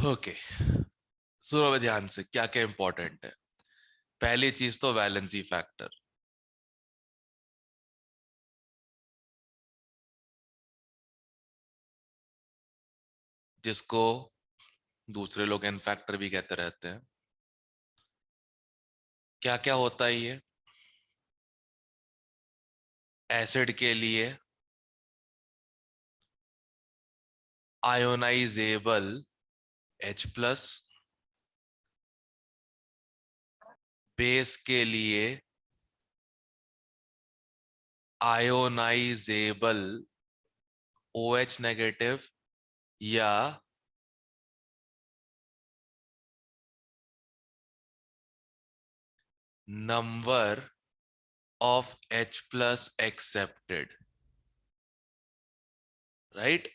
Okay, सुनो ध्यान से, क्या क्या इंपॉर्टेंट है। पहली चीज तो वैलेंसी फैक्टर, जिसको दूसरे लोग एन फैक्टर भी कहते रहते हैं। क्या क्या होता है ये? एसिड के लिए आयोनाइजेबल H+, बेस के लिए आयोनाइजेबल OH- या number of H+ accepted, right.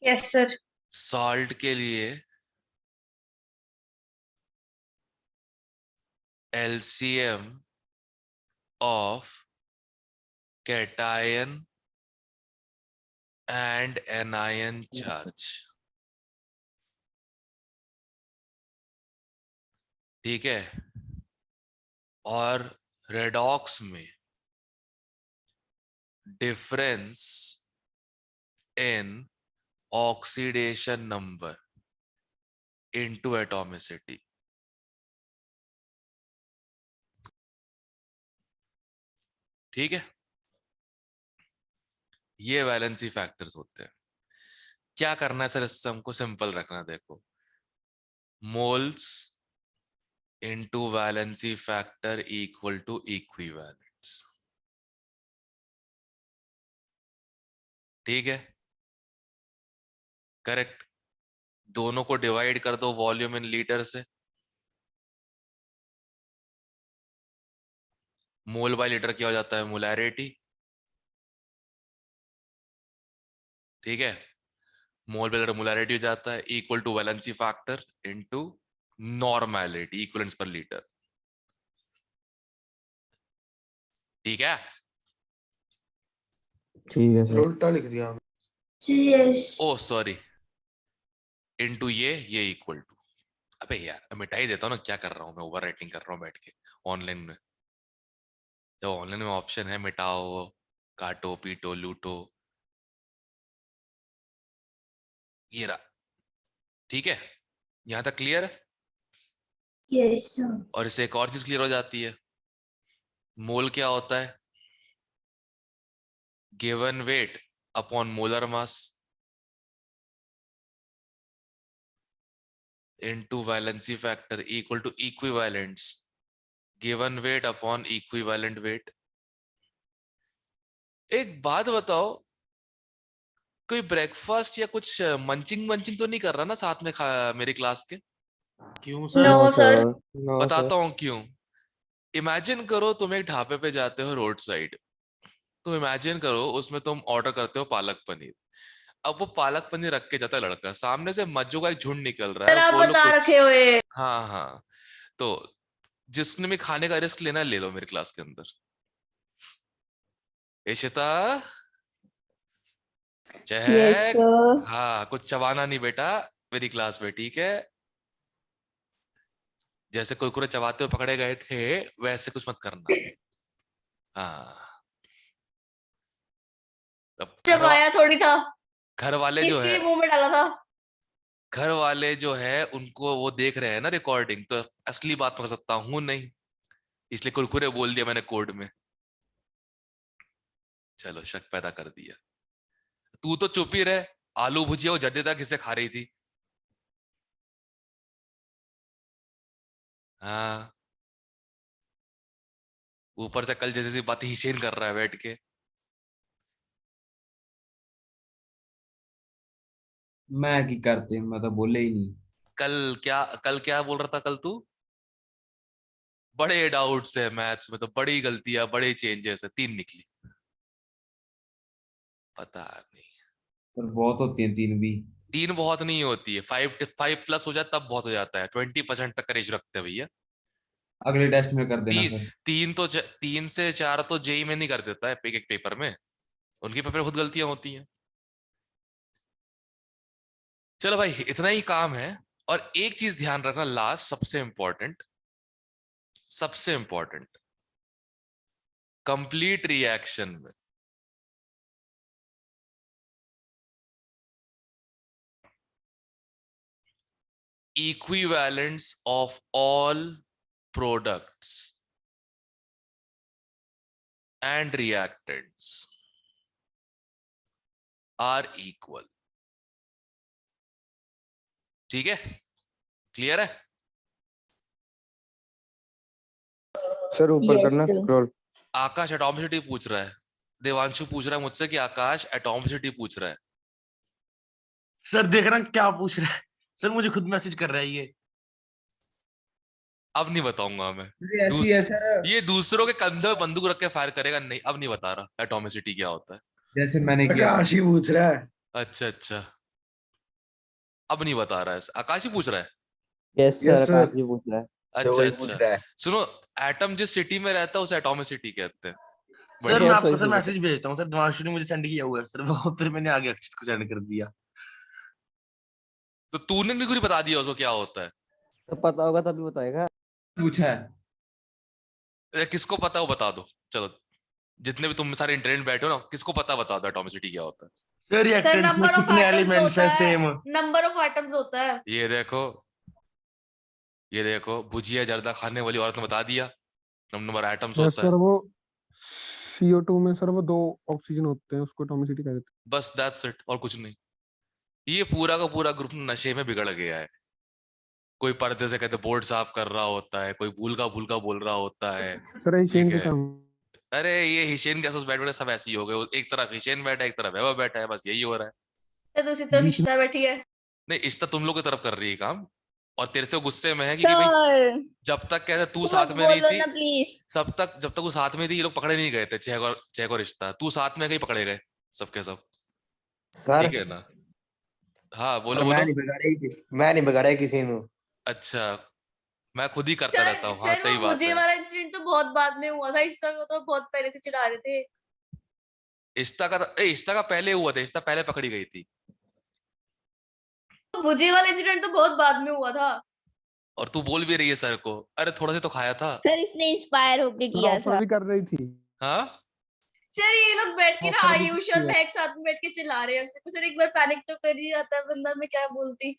Yes sir. Salt के लिए LCM of cation and anion charge, ठीक है। और रेडॉक्स में difference in oxidation number into atomicity, ठीक है। ये वैलेंसी फैक्टर्स होते हैं। क्या करना है सर, सिस्टम को सिंपल रखना। देखो, moles into valency factor equal to equivalents, ठीक है, करेक्ट। दोनों को डिवाइड कर दो वॉल्यूम इन लीटर से, मोल बाय लीटर क्या हो जाता है, मोलैरिटी, ठीक है। मोल बाय लीटर मोलैरिटी हो जाता है, equal to valency factor into normality, equivalents per litre, ठीक है। ठीक है सर। उल्टा लिख दिया। ओ सॉरी, इनटू ये इक्वल टू, अबे यार मैं मिटा ही देता हूँ ना, क्या कर रहा हूँ मैं, ओवर राइटिंग कर रहा हूँ बैठ के ऑनलाइन में। जब ऑनलाइन में ऑप्शन है मिटाओ, काटो, पीटो, लूटो, ये रहा, ठीक है। यहां तक क्लियर है? यस और इससे एक और चीज क्लियर हो जाती है। मोल क्या होता है, given weight upon molar mass into valency factor equal to equivalents given weight upon equivalent weight. एक बात बताओ, कोई ब्रेकफास्ट या कुछ मंचिंग मंचिंग तो नहीं कर रहा ना साथ में मेरी क्लास के? क्यों नो सर? सर। नो बताता सर। हूं क्यों। इमेजिन करो तुम एक ढाबे पे जाते हो रोड साइड, तुम इमेजिन करो उसमें तुम ऑर्डर करते हो पालक पनीर। अब वो पालक पनीर रख के जाता है लड़का, सामने से मज्जों का एक झुंड निकल रहा सर है, आप वो लोग बता कुछ, रखे हुए। हाँ हाँ, तो जिसने भी खाने का रिस्क लेना ले लो मेरी क्लास के अंदर। Ishita, yes check. सर। हाँ, कुछ चबाना नहीं बेटा मेरी क्लास में, ठीक है। जैसे कुरकुरे चबाते हुए पकड़े गए थे, वैसे कुछ मत करना। हाँ, अब जब आया थोड़ी था, घर वाले जो है, किसके मुंह में डाला था? घर वाले जो है उनको वो देख रहे हैं ना रिकॉर्डिंग, तो असली बात तो कर सकता हूं नहीं, इसलिए कुरकुरे बोल दिया मैंने कोड में। चलो, शक पैदा कर दिया। तू तो चुप ही रहे, आलू भुजिया वो जड्डेदार किसे खा रही थी? हाँ, ऊपर से कल जैसी बातें हिशेन कर रहा है बैठ के। मैं की करते, मैं तो बोले ही नहीं। कल क्या बोल रहा था कल तू? बड़े डाउट्स है मैथ्स में, तो बड़ी गलतियां, बड़े चेंजेस है, 3 निकली। पता नहीं। पर बहुत होती हैं 3 भी। 3 बहुत नहीं होती है, 5+ हो जाए तब बहुत हो जाता है, 20% तक करेज रखते हैं भैया। अगले टेस्ट में कर देना तीन फिर। 3 से 4 तो जेई में नहीं कर देता है एक एक पेपर में, उनके पेपर में खुद गलतियां होती हैं। चलो भाई इतना ही काम है। और एक चीज ध्यान रखना, लास्ट सबसे इंपॉर्टेंट कंप्लीट रिएक्शन में equivalence of all products and reactants are equal। ठीक है, क्लियर है? सर ऊपर Yes, करना sir. स्क्रॉल। आकाश एटॉमिसिटी पूछ रहा है, देवांशु पूछ रहा है मुझसे कि आकाश एटॉमिसिटी पूछ रहा है। सर देख रहा क्या पूछ रहा है। सर मुझे खुद मैसेज कर रहा है ये। अब नहीं बताऊंगा मैं। अरे ऐसी है सर, ये दूसरों के कंधे पे बंदूक रख के फायर करेगा। नहीं, अब नहीं बता रहा एटॉमिसिटी क्या होता है। जैसे मैंने किया था। आकाश ही पूछ रहा है। अच्छा अच्छा, अब नहीं बता रहा है, आकाश ही पूछ रहा है। Yes Yes, sir, sir. आकाश ही पूछ रहा है। तो अच्छा वही पूछ अच्छा, रहा है। सुनो, एटम जिस सिटी में रहता है उसे एटॉमिसिटी कहते हैं। सर बढ़िया। मैं Yes, आपको वही सर पूछ रहा मैसेज भेजता हूँ सर। दिवांशु ने मुझे सेंड किया हुआ है सर वो, फिर मैंने आगे अक्षित को सेंड कर दिया। तो तूने भी कुछ बता दिया उसको क्या होता है? है। तो पता होगा तभी बताएगा। पूछा है। किसको पता, वो बता दो। चलो, जितने भी तुम सारे इंटरनेट बैठे हो ना, किसको पता, बता दो एटॉमिसिटी क्या होता है। सर सर रिएक्टेंट्स में नंबर ऑफ कितने एटम्स एलिमेंट्स होता हैं है, सेम। नंबर ऑफ एटम्स होता है। ये देखो भुजिया जर्दा खाने वाली औरत ने बता दिया, नंबर एटम्स यस होता सर, है। वो CO2 में सर वो 2 ऑक्सीजन होते हैं, उसको एटॉमिसिटी कहते हैं। बस दैट्स इट, और कुछ नहीं। ये पूरा का पूरा ग्रुप नशे में बिगड़ गया है। कोई पर्दे से कहते बोर्ड साफ कर रहा होता है, कोई भूल का बोल रहा होता है। सर ये ठीक चेन के है, काम। अरे ये हिशेन के बैठ बैठे सब ऐसे ही हो गए। एक तरफ हिशेन बैठा है, एक तरफ वैभव बैठा है, बस यही हो रहा है। तो दूसरी तरफ बीच में इशिता बैठी है। नहीं, इश्ता तुम लोग की तरफ कर रही है काम, और तेरे से गुस्से में है क्योंकि भाई सर जब तक कहते तू तुम साथ में नहीं बोलो थी, ना प्लीज। जब तक वो साथ में थी, ये लोग पकड़े नहीं गए थे। चेक और रिश्ता, तू साथ में कहीं पकड़े गए सबके सब। सर ठीक है ना? हाँ और बोलो बोलो। मैं नहीं बिगाड़ा किसी ने। अच्छा, मैं खुद ही करता सर रहता हूँ। हाँ सर सही वो बात मुझे है। वाला इंसिडेंट तो बहुत बाद में हुआ था, इशिता को तो बहुत पहले से चिढ़ा रहे थे। इश्ता का पहले हुआ था, इश्ता पहले पकड़ी गई थी। मुझे वाला इंसिडेंट तो बहुत बाद में हुआ था। और तू बोल भी रही है सर को, अरे थोड़ा सा तो खाया था। सर इसने इंस्पायर होके सर ऑफर भी कर रही थी। हाँ सर ये लोग बैठ के ना ऑफर भी आयुष और किया। महक साथ में बैठ के चिल्ला रहे हैं उससे। सर एक बार पैनिक तो कर ही जाता है बंदा, मैं क्या बोलती।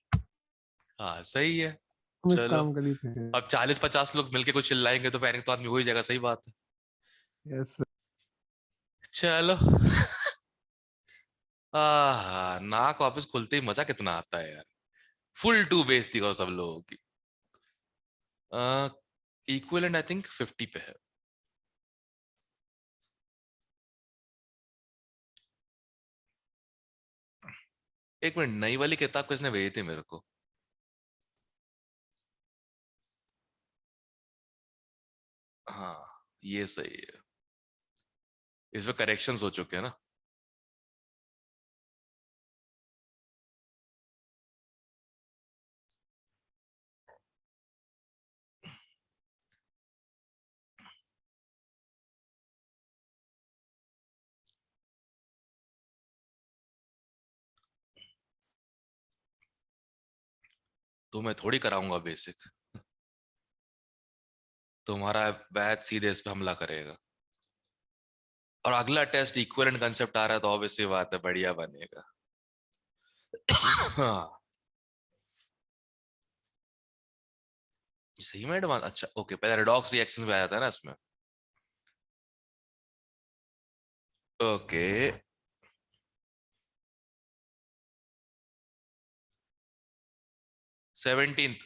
हाँ सही है। हम इस चलो, काम के लिए थे। अब 40-50 लोग मिलके कुछ चिल्लाएंगे तो पैनिक तो आदमी हो ही जाएगा। सही बात है। यस चलो नाक वापस खुलते ही मजा कितना आता है यार। फुल टू बेइज्जती करो सब लोगों की। इक्विवेलेंट आई थिंक 50 पे है। एक मिनट, नई वाली किताब किसने भेजी थी मेरे को? हाँ ये सही है, इसमें करेक्शंस हो चुके हैं ना। तो मैं थोड़ी कराऊंगा बेसिक, तुम्हारा बैच सीधे इस पे हमला करेगा। और अगला टेस्ट इक्विवेलेंट कंसेप्ट आ रहा है तो ऑब्वियसली बात है बढ़िया बनेगा। हाँ सही में एडवांस। अच्छा ओके, पहले रेडॉक्स रिएक्शन में आया था ना इसमें। Okay 17th।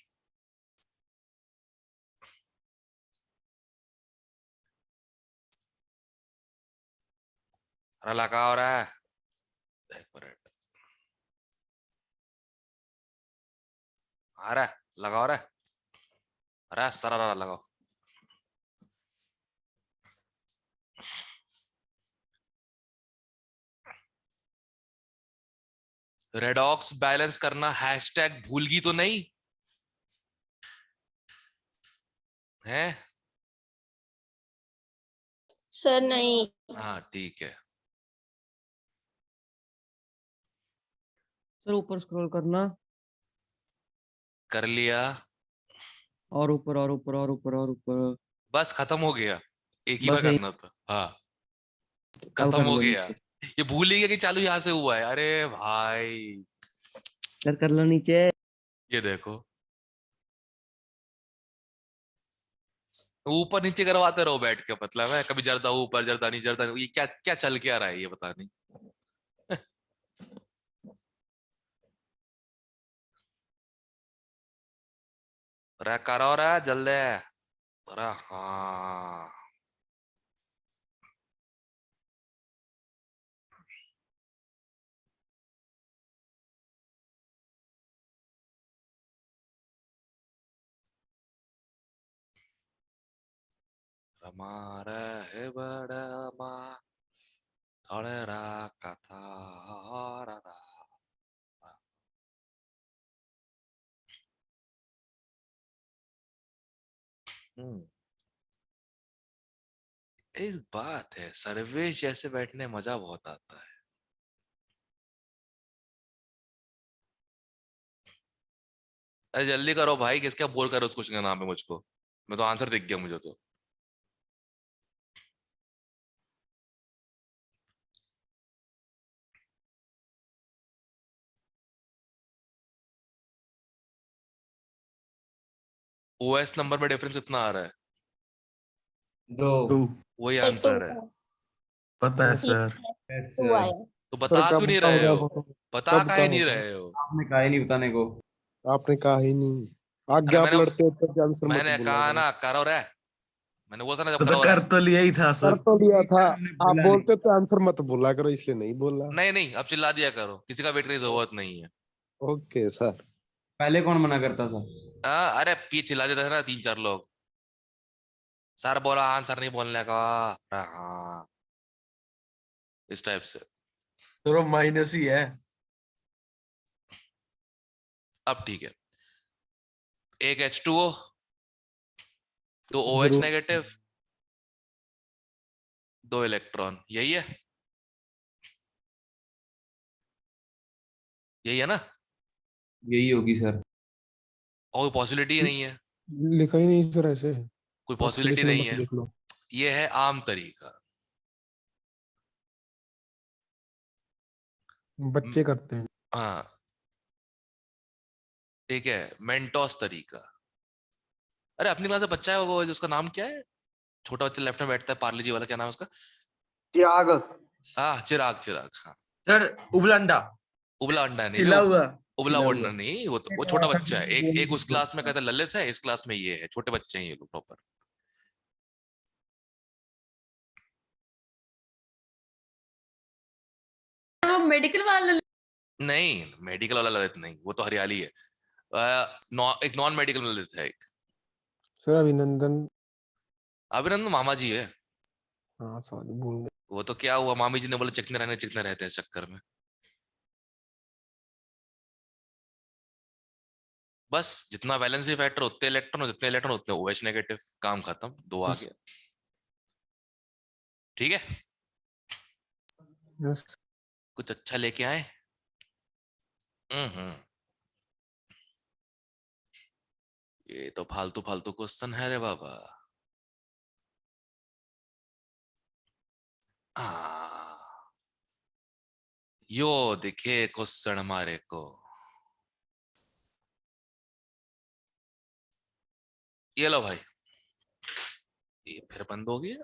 अरे लगा हो रहा है, एक मिनट आ रहा है, लगा हो रहा है। अरे सरा लगाओ। रेडॉक्स बैलेंस करना हैशटैग भूलगी तो नहीं है? सर नहीं। हाँ ठीक है। सर ऊपर स्क्रॉल करना। कर लिया, और ऊपर और ऊपर और ऊपर और ऊपर। बस खत्म हो गया। एक ही बार बस यही। करना था, हाँ अब खत्म कर हो लो गया। नीचे। ये भूल ही गया कि चालू यहाँ से हुआ है, अरे भाई। कर लो नीचे। ये देखो, ऊपर नीचे करवाते रहो बैठ के, मतलब है कभी जरदा ऊपर जरदा नहीं जरदा नहीं। ये क्या क्या चल के आ रहा है ये पता नहीं। अरे करो रे जल्दी, अरे हाँ। हमारा है बड़ा माँ, थोड़े रा कथा रा रा। हम्म, एक बात है, सर्वेश जैसे बैठने मजा बहुत आता है। अरे जल्दी करो भाई, किसका बोल करो उस क्वेश्चन का नाम है मुझको, मैं तो आंसर दिख गया मुझे तो। ओएस नंबर में डिफरेंस कितना आ रहा है? 2। वही एक तो आंसर है। पता है Yes, sir. Yes too sir. आया। तो सर बता कब क्यों नहीं का हो रहे गया हो? फोटो? बता कब काहे का नहीं होगा? रहे हो? आपने कहा ही नहीं बताने को। आपने कहा ही नहीं। अरे आगे आप मैंने लड़ते हो तो आंसर मत मैंने बोला कहा करो। ना करो रे, मैंने बोला था ना जब तो करो रे। कर तो लिया ही था कर सर। तो लिया था। मैंने आप बोला नहीं। बोलते तो आंसर मत बोला करो, इसलिए नहीं बोला। नहीं नहीं, अब चिल्ला दिया करो, किसी का वेट करने की जरूरत नहीं है। Okay sir. पहले कौन मना करता था? अरे पी चिल्ला देते थे ना तीन चार लोग, सर बोला आंसर नहीं बोलने का। अरे हाँ, इस टाइप से। तो माइनस ही है। अब ठीक है, एक H2O, दो OH जरूर। नेगेटिव, दो इलेक्ट्रॉन, यही है, यही है ना? यही होगी सर। और कोई पॉसिबिलिटी ही नहीं है, लिखा ही नहीं सर ऐसे। कोई पॉसिबिलिटी एक्सप्लेनेशन में नहीं बस है। लिख लो। ये है आम तरीका। म- बच्चे करते हैं। हाँ ठीक है, मेंटोस तरीका। अरे अपनी क्लास में बच्चा है वो, उसका नाम क्या है, छोटा बच्चा लेफ्ट में बैठता है, पार्ले जी वाला, क्या नाम है उसका? चिराग। हाँ चिराग, चिराग हाँ। सर उबलंडा। उबला अंडा नहीं खिला हुआ। उबला खिला हुआ। अंडा नहीं, वो तो वो छोटा ऐसा बच्चा है। कुछ एक बोल एक नहीं उस क्लास में सकता। कहता है ललित है, इस क्लास में ये है, छोटे बच्चे हैं ये लोग प्रॉपर। वो मेडिकल वाला। नहीं मेडिकल वाला ललित नहीं, वो तो हरियाली है। एक नॉन मेडिकल में ललित है एक। सर अभिनंदन। अभिनंदन मामा जी है। हाँ सॉरी भूल गया। वो तो क्या हुआ, मामी जी ने बोला चिकने रहते हैं इस चक्कर में। बस जितना वैलेंसी फैक्टर उतने इलेक्ट्रॉन, जितने इलेक्ट्रॉन उतने OH नेगेटिव, काम खत्म, दो आ यस। गया। ठीक है, यस। कुछ अच्छा लेके आए। हम्म, ये तो फालतू फालतू क्वेश्चन है रे बाबा। यो दिखे क्वेश्चन हमारे को। ये लो भाई, ये फिर बंद हो गया।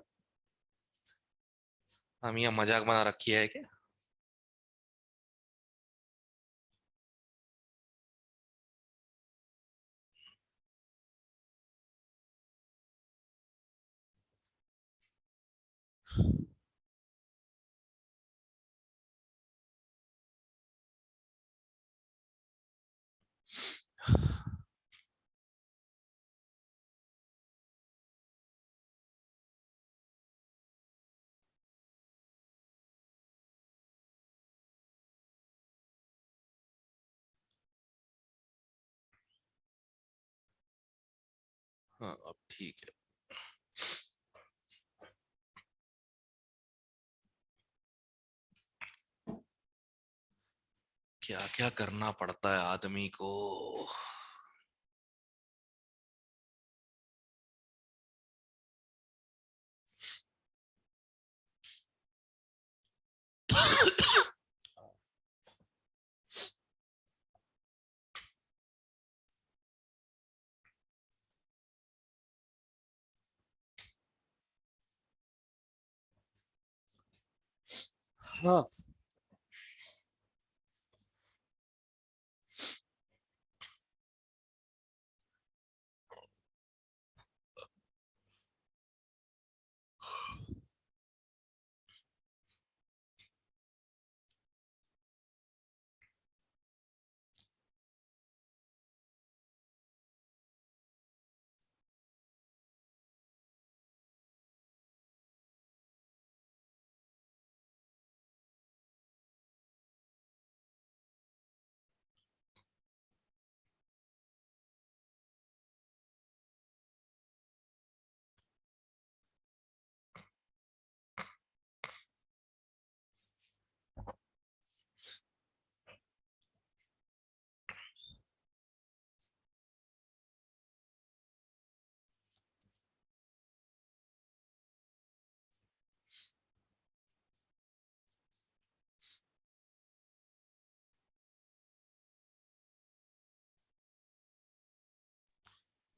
हम यहाँ मजाक बना रखी है क्या? हाँ अब ठीक है। क्या क्या करना पड़ता है आदमी को। हाँ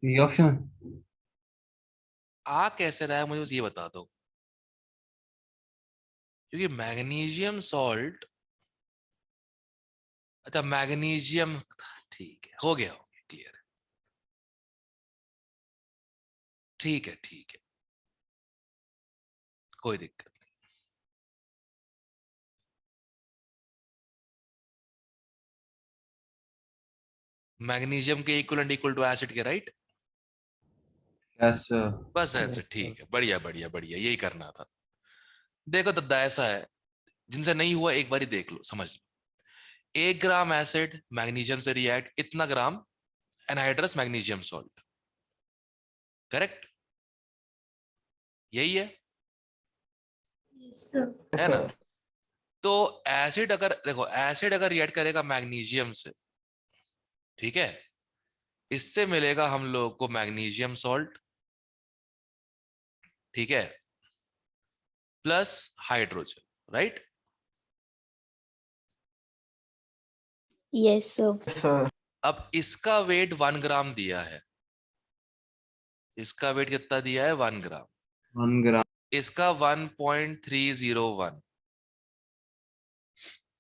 ये ऑप्शन। आ कैसे रहा है मुझे बस ये बता दो, क्योंकि मैग्नीशियम सॉल्ट, अच्छा मैग्नीशियम, ठीक है, हो गया क्लियर, ठीक है ठीक है, कोई दिक्कत नहीं। मैग्नीशियम के इक्वलेंट इक्वल टू एसिड के, राइट? Yes sir. बस ऐसे ठीक है, बढ़िया बढ़िया बढ़िया, यही करना था। देखो दद्दा ऐसा है, जिनसे नहीं हुआ एक बार ही देख लो, समझ लो। 1 ग्राम एसिड मैग्नीशियम से रिएक्ट, इतना ग्राम एनहाइड्रस मैग्नीशियम सॉल्ट, करेक्ट? यही Yes, sir. है ना? तो एसिड अगर देखो, एसिड अगर रिएक्ट करेगा मैग्नीशियम से, ठीक है, इससे मिलेगा हम लोग को मैग्नीशियम सॉल्ट, ठीक है, plus hydrogen, right? Yes, sir. अब इसका वेट 1 ग्राम दिया है, इसका वेट कितना दिया है? 1 ग्राम। 1 ग्राम। इसका 1.301,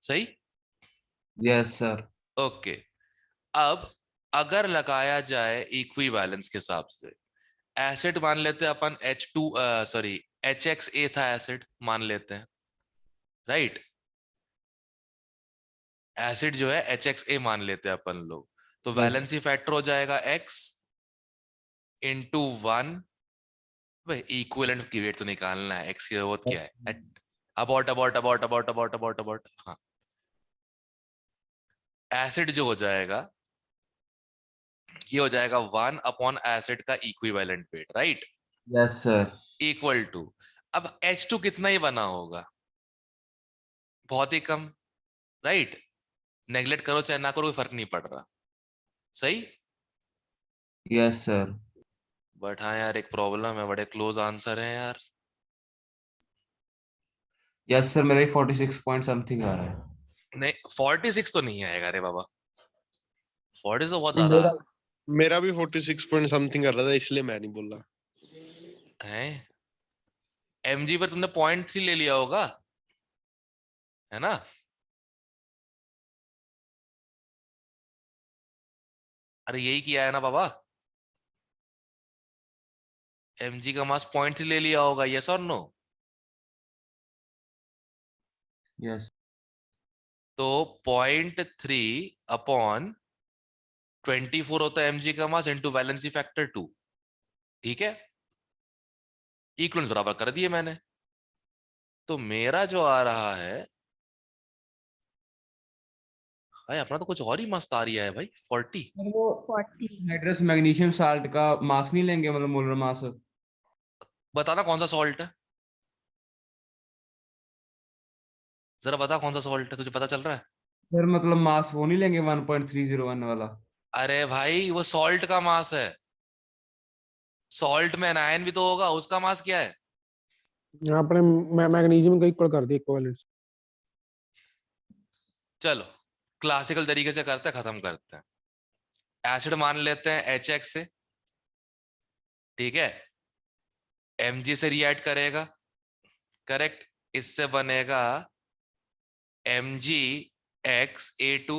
सही? Yes sir. ओके। अब अगर लगाया जाए इक्विवेलेंस के हिसाब से, एसिड मान लेते हैं अपन H2, सॉरी HXA था एसिड, मान लेते हैं, राइट? एसिड जो है HXA मान लेते हैं अपन लोग, तो वैलेंसी फैक्टर हो जाएगा X इंटू 1। भाई इक्विवेलेंट की वेट तो निकालना है, X की जरूरत क्या है? About about about about about about about, हाँ। एसिड जो हो जाएगा, ये हो जाएगा 1 अपॉन एसिड का equivalent weight, right? Yes sir. Equal to, अब H2 कितना ही बना होगा? बहुत ही कम, राइट? नेगलेक्ट करो चाहे ना करो, कोई फर्क नहीं पड़ रहा, सही? Yes sir. बट हाँ यार, एक प्रॉब्लम है, बड़े क्लोज आंसर है यार। यस सर, मेरा ही 46 पॉइंट समथिंग आ रहा है। नहीं 46 तो नहीं आएगा रे बाबा, 40 तो बहुत ज्यादा मेरा मेरा भी 46 पॉइंट समथिंग कर रहा था, इसलिए मैं नहीं बोला। है। MG पर तुमने 0.3 ले लिया होगा, है ना? अरे यही किया है ना बाबा, MG का मास 0.3 ले लिया होगा, यस और नो? यस। तो 0.3 अपॉन 24 होता है MG का मास इंटू वैलेंसी फैक्टर 2, ठीक है? इक्वलेंस बराबर कर दिए मैंने, तो मेरा जो आ रहा है भाई, अपना तो कुछ और ही मस्त आ रहा है भाई, 40। वो 40. हाइड्रस मैग्नीशियम साल्ट का मास नहीं लेंगे, मतलब मोलर मास? बताना कौन सा सॉल्ट है, जरा बता कौन सा सॉल्ट है, तुझे पता चल रहा है? सर मतलब मास वो नहीं लेंगे 1.301 वाला? अरे भाई वो सॉल्ट का मास है, सॉल्ट में एनायन भी तो होगा, उसका मास क्या है? यहाँ पर मैग्नीशियम का इक्वल कर दिया इक्विवेलेंट। चलो क्लासिकल तरीके से करते हैं, खत्म करते हैं। एसिड मान लेते हैं HX से, ठीक है, Mg से रिएक्ट करेगा, करेक्ट? इससे बनेगा mg x a2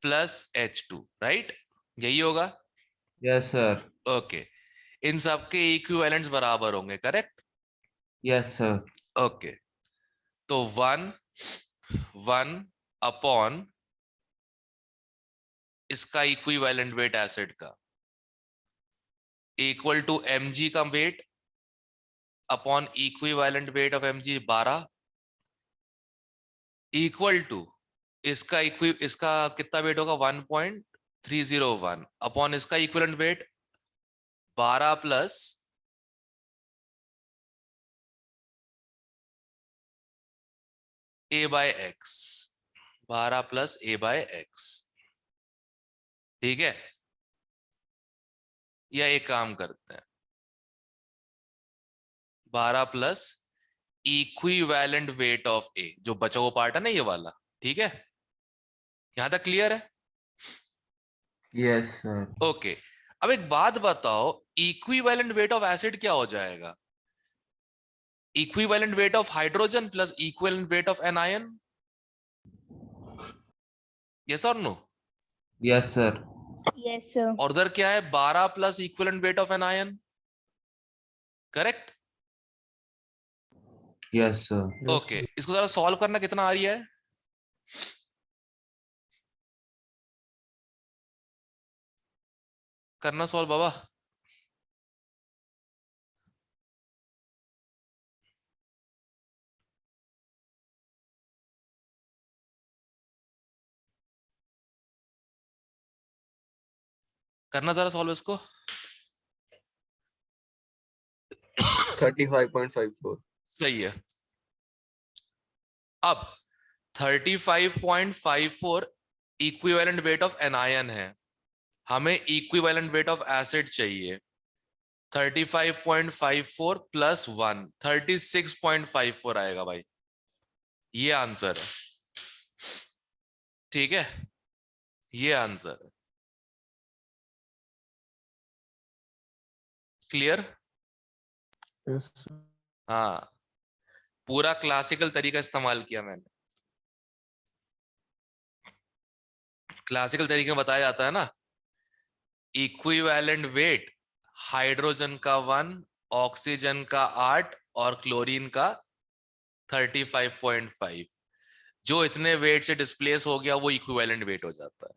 plus h2, right? यही होगा। Yes, sir. ओके, इन सब के इक्विवेलेंट्स बराबर होंगे, करेक्ट? Yes, sir. ओके, तो 1 अपॉन इसका इक्विवेलेंट वेट एसिड का इक्वल टू mg का weight upon equivalent weight of mg 12 equal to इसका कितना वेट होगा 1.301 अपॉन इसका equivalent weight 12 plus a by x, 12 plus a by x, ठीक है? या एक काम करते हैं, 12 plus equivalent weight of A, जो बचा हुआ पार्ट है ना ये वाला, ठीक है? यहां तक क्लियर है? Yes, sir. ओके, अब एक बात बताओ, इक्विवेलेंट वेट ऑफ एसिड क्या हो जाएगा? Equivalent weight of hydrogen plus equivalent weight of anion, yes और no? Yes, sir. Yes, sir. और उधर क्या है, 12 plus equivalent weight of anion, correct? Yes, sir. Okay, इसको जरा सॉल्व करना, कितना आ रही है? करना सॉल्व बाबा। करना जरा सॉल्व इसको। 35.54. सही है। अब 35.54 इक्विवेलेंट वेट ऑफ एनायन है, हमें इक्विवेलेंट वेट ऑफ एसिड चाहिए 35.54 प्लस 1, 36.54 आएगा भाई, ये आंसर है, ठीक है? ये आंसर है। क्लियर? Yes, sir. हाँ, पूरा क्लासिकल तरीका इस्तेमाल किया मैंने। क्लासिकल तरीके में बताया जाता है ना, इक्विवेलेंट वेट हाइड्रोजन का 1, ऑक्सीजन का 8 और क्लोरीन का 35.5, जो इतने वेट से डिस्प्लेस हो गया वो इक्विवेलेंट वेट हो जाता है,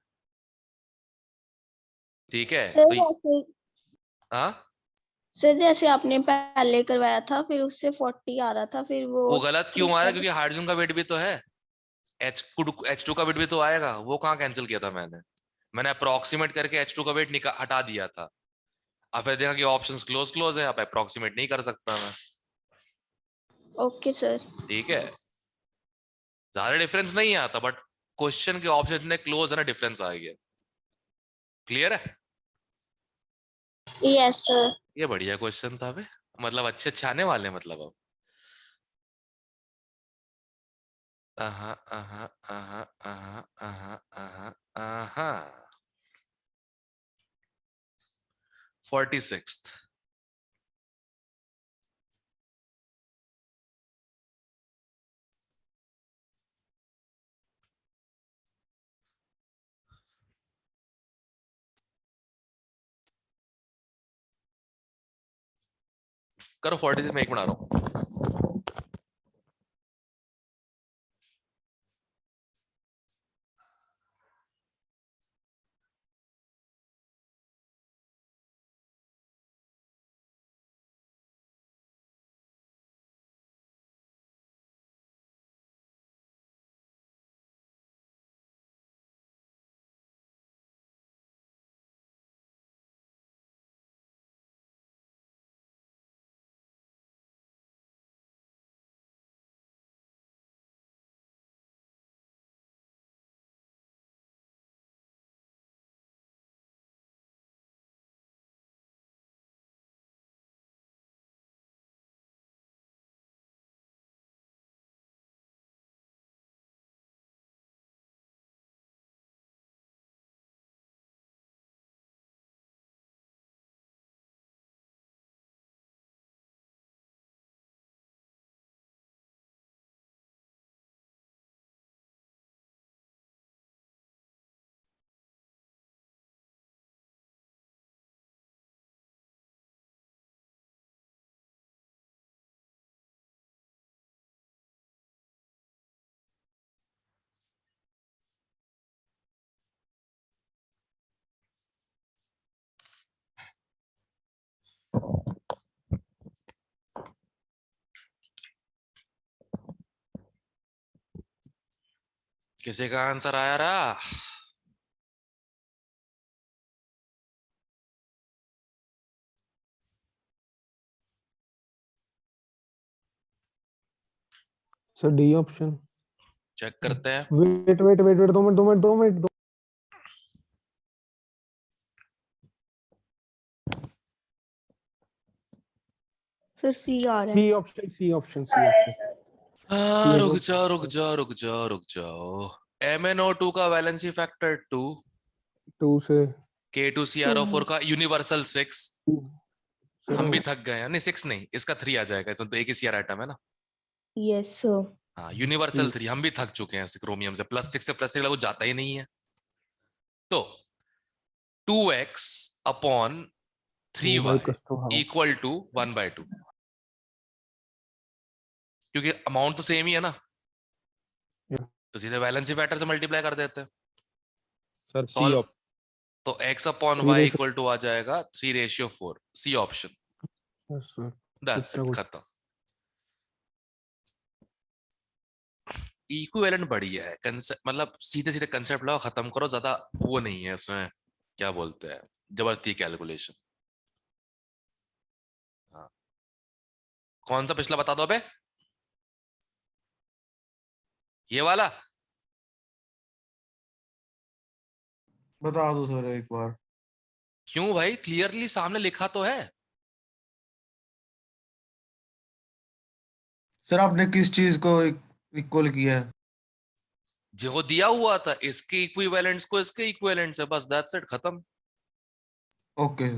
ठीक है? सर तो जैसे हाँ, सर जैसे आपने पहले करवाया था, फिर उससे 40 आ रहा था, फिर वो गलत क्यों आ रहा है? तो- क्योंकि हाइड्रोजन का वेट भी तो है, H2 का वेट भी तो आएगा, वो कहाँ कैंसिल किया था मैंने अप्रोक्सीमेट करके H2 का वेट हटा दिया था। अब फिर देखा कि ऑप्शंस क्लोज क्लोज है, अब अप्रोक्सीमेट नहीं कर सकता मैं, ओके सर। ठीक है? ज्यादा डिफरेंस नहीं आता, बट क्वेश्चन के ऑप्शन इतने क्लोज है ना, डिफरेंस आ गया। क्लियर है? Yes sir. ये बढ़िया क्वेश्चन था बे, मतलब अच्छे अच्छे आने वाले हैं मतलब अब। आहा आहा आहा आहा आहा आहा आहा 46th। करो 46 में एक बना रहा हूँ। किसी का आंसर आया रहा? Sir D option. चेक करते हैं। Wait wait wait wait 2 minute. फिर सी आ रहा है। C option. रुक जाओ। MnO2 का वैलेंसी फैक्टर 2, 2 से K2CrO4 का यूनिवर्सल 6। सर हम भी थक गए हैं। नहीं 6 नहीं, इसका 3 आ जाएगा, इसमें तो एक ही CR आइटम है ना। Yes sir. हाँ यूनिवर्सल 3, हम भी थक चुके हैं क्रोमियम से। +6 से +3 कुछ जाता ही नहीं है। तो 2x upon 3y equal to 1/2, क्योंकि अमाउंट तो सेम ही है ना, तो सीधे वैलेंसी फैक्टर से मल्टीप्लाई कर देते हैं। Sir C solve. ऑप्शन। तो x upon y equal to आ जाएगा 3:4, C option. Yes sir. That's इतना इट, कुछ। खत्म। इक्विवेलेंट बढ़िया है कंसेप्ट, मतलब सीधे सीधे कंसेप्ट लाओ, खत्म करो, ज्यादा वो नहीं है इसमें, क्या बोलते हैं, जबरदस्ती कैलकुलेशन। हाँ, कौन सा पिछला बता दो बे, ये वाला? बता दो सर एक बार। क्यों भाई, क्लियरली सामने लिखा तो है। सर आपने किस चीज को इक्वल किया है? जो दिया हुआ था, इसके इक्विवेलेंट्स को इसके इक्विवेलेंट से, बस दैट्स इट, खत्म। ओके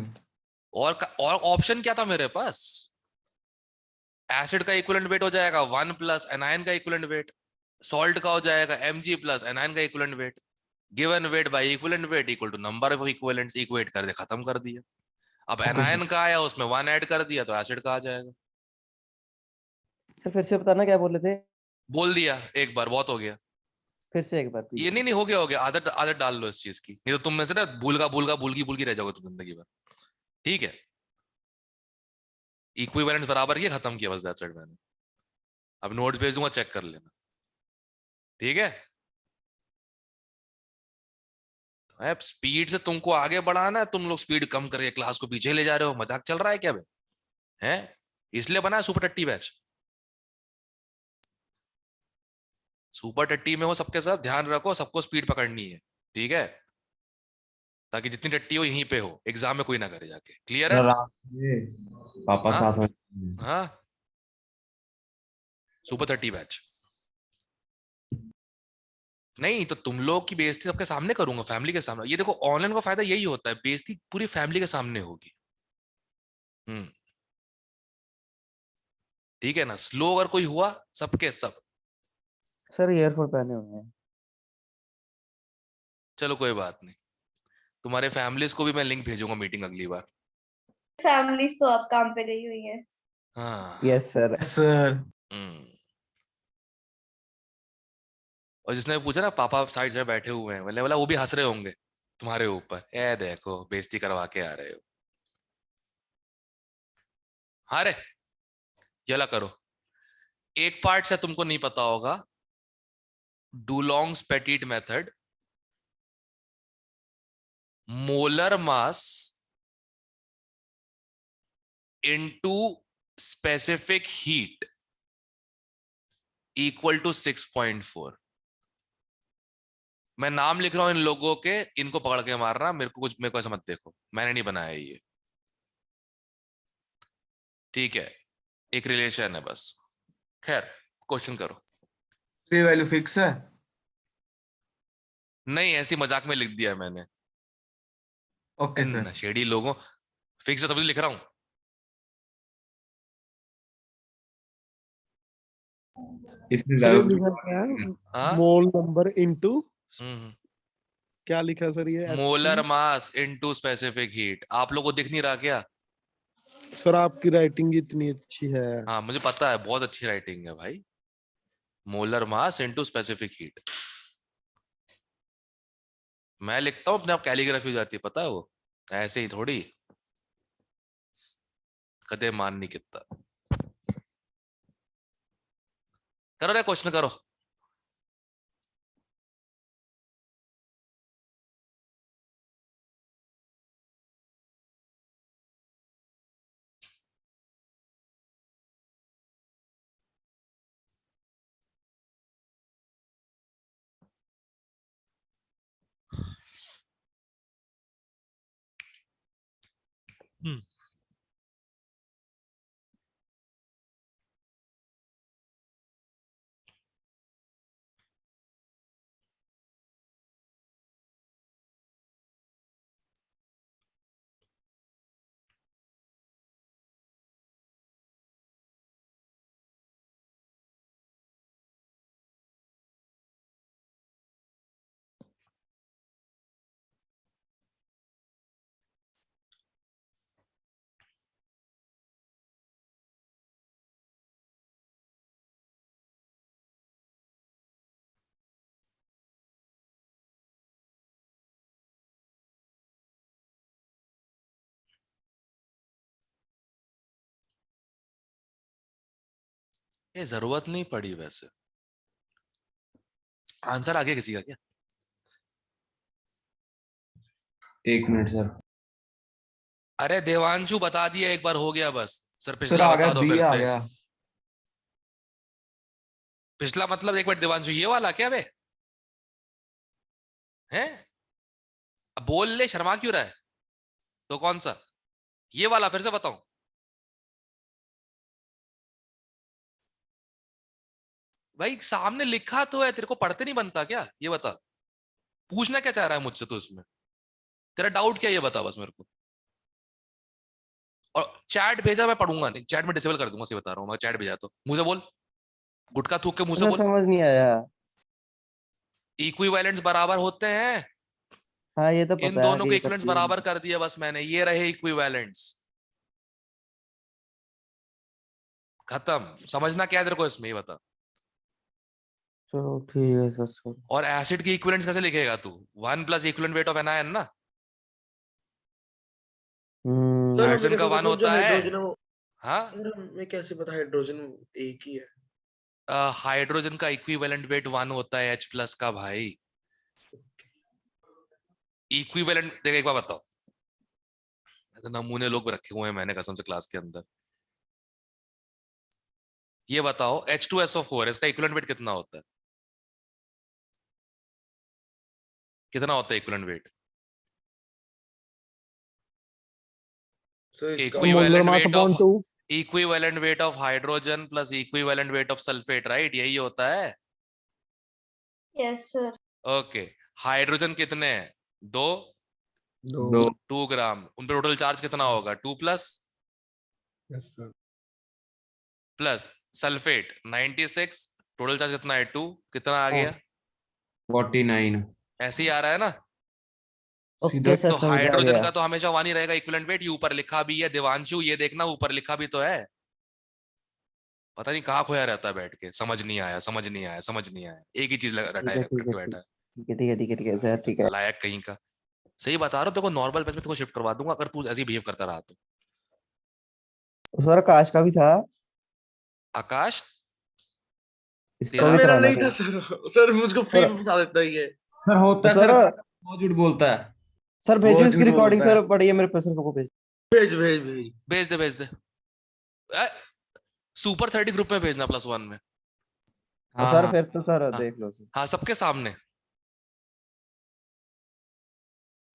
और ऑप्शन क्या था मेरे पास? एसिड का इक्विवेलेंट वेट हो जाएगा 1 प्लस एनायन का इक्विवेलेंट वेट, सॉल्ट का हो जाएगा Mg प्लस एनायन का equivalent weight, given weight by equivalent weight equal to number of equivalents, equate कर दे, खत्म कर दिया। अब ओके एनायन सर। का आया, उसमें 1 ऐड कर दिया तो एसिड का आ जाएगा। सर फिर से बताना क्या बोले थे? बोल दिया एक बार, बहुत हो गया। फिर से एक बार ये प्लीज। नहीं हो गया, आदत आदत डाल लो इस चीज की, नहीं तो तुम में से ना भूलगी रह जाओगे तुम जिंदगी भर। ठीक है, इक्विवेलेंट बराबर किया, खत्म किया, बस दैट्स इट। मैंने अब नोट्स भेज दूंगा, चेक कर लेना, ठीक है। अब स्पीड से तुमको आगे बढ़ाना है, तुम लोग स्पीड कम करके क्लास को पीछे ले जा रहे हो, मजाक चल रहा है क्या बे? हैं? इसलिए बना है सुपर टट्टी बैच। सुपर टट्टी में हो सबके साथ, ध्यान रखो, सबको स्पीड पकड़नी है, ठीक है, ताकि जितनी टट्टी हो यहीं पे हो, एग्जाम में कोई ना करे जाके। क्लियर है? सर आप ये पापा हाँ साथ में। हाँ, सुपर 30 बैच। नहीं तो तुम लोग की बेइज्जती सबके सामने करूंगा, फैमिली के सामने। ये देखो, ऑनलाइन का फायदा यही होता है, बेइज्जती पूरी फैमिली के सामने होगी। हम्म, ठीक है ना। स्लो अगर कोई हुआ, सबके सब। सर ईयरफोन पहने हुए हैं। चलो कोई बात नहीं, तुम्हारे फैमिलीज को भी मैं लिंक भेजूंगा मीटिंग अगली बार। फैमिलीज तो अब काम पे गई हुई है। हाँ। Yes sir. सर हम्म। और जिसने पूछा ना पापा साइड से बैठे हुए हैं, बोले बोला वो भी हंस रहे होंगे तुम्हारे ऊपर, ए देखो बेइज्जती करवा के आ रहे हो। हाँ रे, ये ला करो। एक पार्ट से तुमको नहीं पता होगा, Dulong's Petit method, molar mass into specific heat equal to 6.4। मैं नाम लिख रहा हूं इन लोगों के, इनको पकड़ के मारना, मेरे को ऐसा मत देखो, मैंने नहीं बनाया ये, ठीक है, एक रिलेशन है बस। खैर, क्वेश्चन करो। ये वैल्यू फिक्स है? नहीं, ऐसी मजाक में लिख दिया मैंने। Okay sir. नशेड़ी लोगों, फिक्स है तभी तो लिख रहा हूं। इसमें सर ये वैल्यू लिखा क्या है? हाँ, मोल नंबर इनटू हम्म, क्या लिखा सर ये मोलर एसपी? मास इनटू स्पेसिफिक हीट। आप लोगों को दिख नहीं रहा क्या? सर आपकी राइटिंग इतनी अच्छी है। हाँ मुझे पता है, बहुत अच्छी राइटिंग है भाई। Molar mass into specific heat, मैं लिखता हूँ अपने आप, कैलीग्राफी हो जाती है, पता है वो, ऐसे ही थोड़ी, कदे मान नहीं कितना। करो रे क्वेश्चन करो। ये जरूरत नहीं पड़ी वैसे। आंसर आ गया किसी का क्या? 1 मिनट सर। अरे देवांशु बता दिया एक बार, हो गया बस। सर सर पिछला आ बता गया, दो बी फिर आ से। गया। पिछला मतलब एक मिनट देवांशु, ये वाला क्या बे है? अब बोल ले, शर्मा क्यों रहा है? तो कौन सा? ये वाला फिर से बताऊं? भाई सामने लिखा तो है, तेरे को पढ़ते नहीं बनता क्या? ये बता, पूछना क्या चाह रहा है मुझसे तो इसमें? तेरा डाउट क्या है ये बता बस मेरे को। और चैट भेजा, मैं पढ़ूंगा नहीं, चैट में डिसेबल कर दूंगा, सही बता रहा हूँ मैं। चैट भेजा तो मुंह से बोल, गुटका थूक के मुंह से सर बोल। समझ नहीं आया। इक्विवेलेंट्स बराबर होते हैं, हाँ ये तो इन पता है दोनों कि के ये इक्विवेलेंट्स करती है। बराबर कर दिया बस मैंने, ये रहे इक्विवेलेंट्स। खत्म। समझना क्या है तेरे को इसमें, ये बता। चलो ठीक है सर सर। और एसिड की इक्विवेलेंट्स कैसे लिखेगा तू? 1 plus equivalent weight of anion ना। हम्म। सर हमें हाइड्रोजन का कैसे पता 1 सर जो होता है। हाइड्रोजन है वो? हाँ, सर हमें कैसे पता हाइड्रोजन एक ही है? हाइड्रोजन का इक्विवेलेंट वेट 1 होता है H प्लस का भाई। इक्विवेलेंट देख, एक बार बताओ। तो नमूने लोग रखे हुए हैं मैंने कसम से क्लास के अंदर। ये बताओ H2SO4 इसका इक्विवेलेंट वेट कितना होता है? कितना होता है इक्विवेलेंट वेट? सर इसका molar equivalent mass weight upon of 2। Equivalent weight of hydrogen plus equivalent weight of sulphate, right? यही होता है। Yes sir. ओके, हाइड्रोजन कितने हैं? 2 2। 2 ग्राम। उन पे टोटल चार्ज कितना होगा? 2 plus yes sir. Plus sulphate 96, total charge कितना है? 2। कितना आ गया? 49। ऐसे ही आ रहा है ना? सीधा ओके सर तो समझ आ हाइड्रोजन गया। का तो हमेशा 1 ही रहेगा इक्विवेलेंट वेट। ये ऊपर लिखा भी है देवांशु, ये देखना ऊपर लिखा भी तो है। पता नहीं कहाँ खोया रहता है बैठ के, समझ नहीं आया, समझ नहीं आया, समझ नहीं आया, एक ही चीज ठीक रटाए है रख ठीक है के ठीक बैठा है। ठीक है ठीक है ठीक है ठीक है सर ठीक है। लायक कहीं का। सही बता रहा हूँ, देखो नॉर्मल पेज में तुमको शिफ्ट करवा दूंगा अगर तू ऐसे ही बिहेव करता रहा तो। सर आकाश का भी था। आकाश इसका तेरा भी मेरा कराना नहीं था था। सर। सर मुझको फ्री सर में फंसा देता ही है। सर होता है सर सर, वो झूठ बोलता है। सर वो भेजो इसकी झूठ रिकॉर्डिंग बोलता है। सर, पढ़िए मेरे प्रोफेसर को भेज। भेज भेज भेज। भेज दे, भेज दे। सुपर 30 ग्रुप में भेजना +1 में। हाँ सर हाँ। फिर तो सर हाँ देख लो सर। हाँ, सबके सामने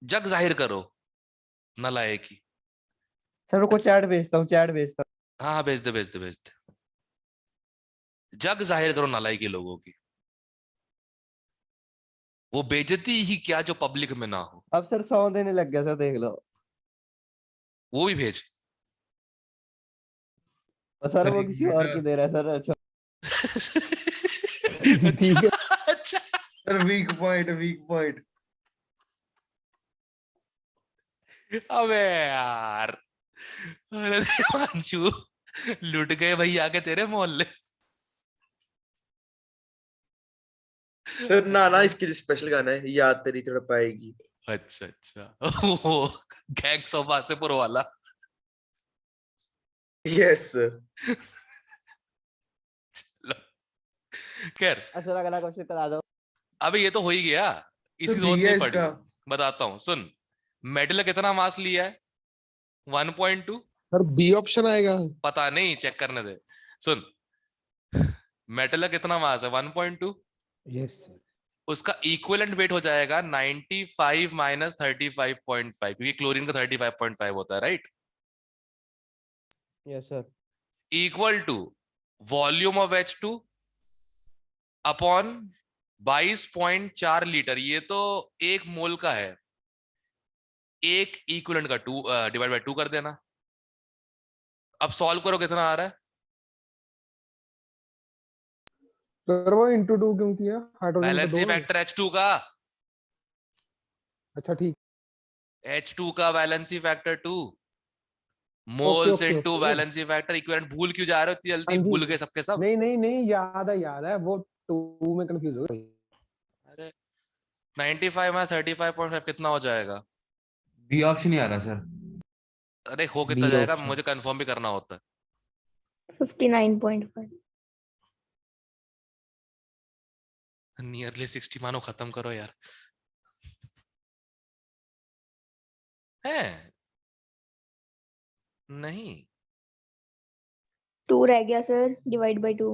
जग जाहिर करो नालायकी। सर रुको चैट भेजता हूँ, चैट भेजता हाँ हाँ, भेज दे, भेज दे, भेज दे। जग जाहिर करो नालायकी लोगों की। वो बेइज्जती ही क्या जो पब्लिक में ना हो। हूँ। अब सर 100 देने लग गया सर, देख लो। वो भी भेज। और सर सर वो एक किसी और की मिनट। दे रहा है सर। अच्छा अच्छा ठीक है। अच्छा। Sir weak point, weak point. अबे यार, अरे देवांशु, लुट गए भाई आके तेरे मोहल्ले। सर ना ना इसके लिए स्पेशल गाना है, याद तेरी तड़प आएगी। अच्छा अच्छा, वो गैंग्स ऑफ वासेपुर वाला। Yes sir. खैर, सर अगला क्वेश्चन करा दो। अबे ये तो हो ही गया, तो इसकी बी जरूरत है नहीं पड़ी। इसका। बताता हूँ सुन, मेटल का कितना मास लिया है? 1.2। सर बी ऑप्शन आएगा। पता नहीं, चेक करने दे। सुन, मेटल का कितना मास है? 1.2। Yes sir. उसका इक्विवेलेंट वेट हो जाएगा 95 - 35.5, क्योंकि क्लोरीन का 35.5 होता है, right? Yes sir. Equal to volume of H2 upon 22.4 litre. ये तो 1 मोल का है, 1 इक्विवेलेंट का 2 डिवाइड बाय 2 कर देना। अब सॉल्व करो, कितना आ रहा है? सर वो इंटू 2 क्यों किया? हाइड्रोजन तो वैलेंसी 2 है। फैक्टर H2 का, अच्छा ठीक। H2 का valency factor 2 okay moles okay into okay. Valency factor equivalent. भूल क्यों जा रहे हो इतनी हाँ जल्दी? जी। भूल गए सबके सब? नहीं नहीं नहीं, याद है वो 2 में कंफ्यूज हो गई। अरे 95 में 35.5 कितना हो जाएगा? बी ऑप्शन नहीं आ रहा सर। अरे हो कितना बी जाएगा, ऑप्शन। मुझे कंफर्म भी करना होता है। 59.5। नियरली 60 मानो, खत्म करो यार। है नहीं 2 रह गया सर, डिवाइड बाय 2।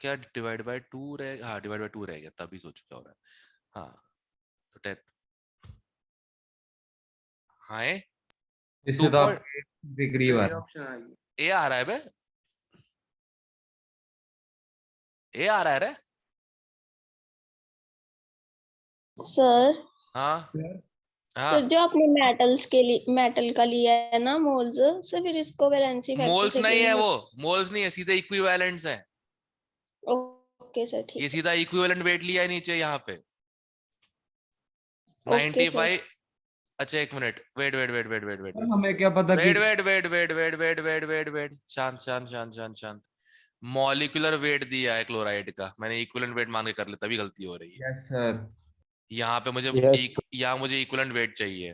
क्या डिवाइड बाय 2 रह? हाँ डिवाइड बाय 2 रह गया, तभी सोचो क्या हो रहा है। हाँ तो 10। हाँ इससे 2 तो पॉइंट आप डिग्री आ रहा है। ए आ रहा है बे, ए आ रहा है रे। सर हाँ हाँ सर जो आपने मेटल्स के लिए मेटल का लिया है ना मोल्स, सर फिर इसको वैलेंसी फैक्टर मोल्स से नहीं क्यों है, नहीं? वो मोल्स नहीं है, सीधे इक्विवेलेंट्स है। ओके सर, ये ठीक है। सीधा इक्विवेलेंट वेट लिया है नीचे यहाँ पे ओके सर। 95। अच्छा एक minute, wait wait wait wait wait wait sir हमें क्या पता कि wait wait wait wait wait wait wait wait wait शांत शांत शांत शांत शांत। मॉलिक्यूलर वेट दिया है क्लोराइड का, मैंने इक्विवेलेंट वेट मान के कर लिया, तभी गलती हो रही है। Yes sir. यहाँ पे मुझे यस। यहाँ मुझे इक्विवेलेंट वेट चाहिए।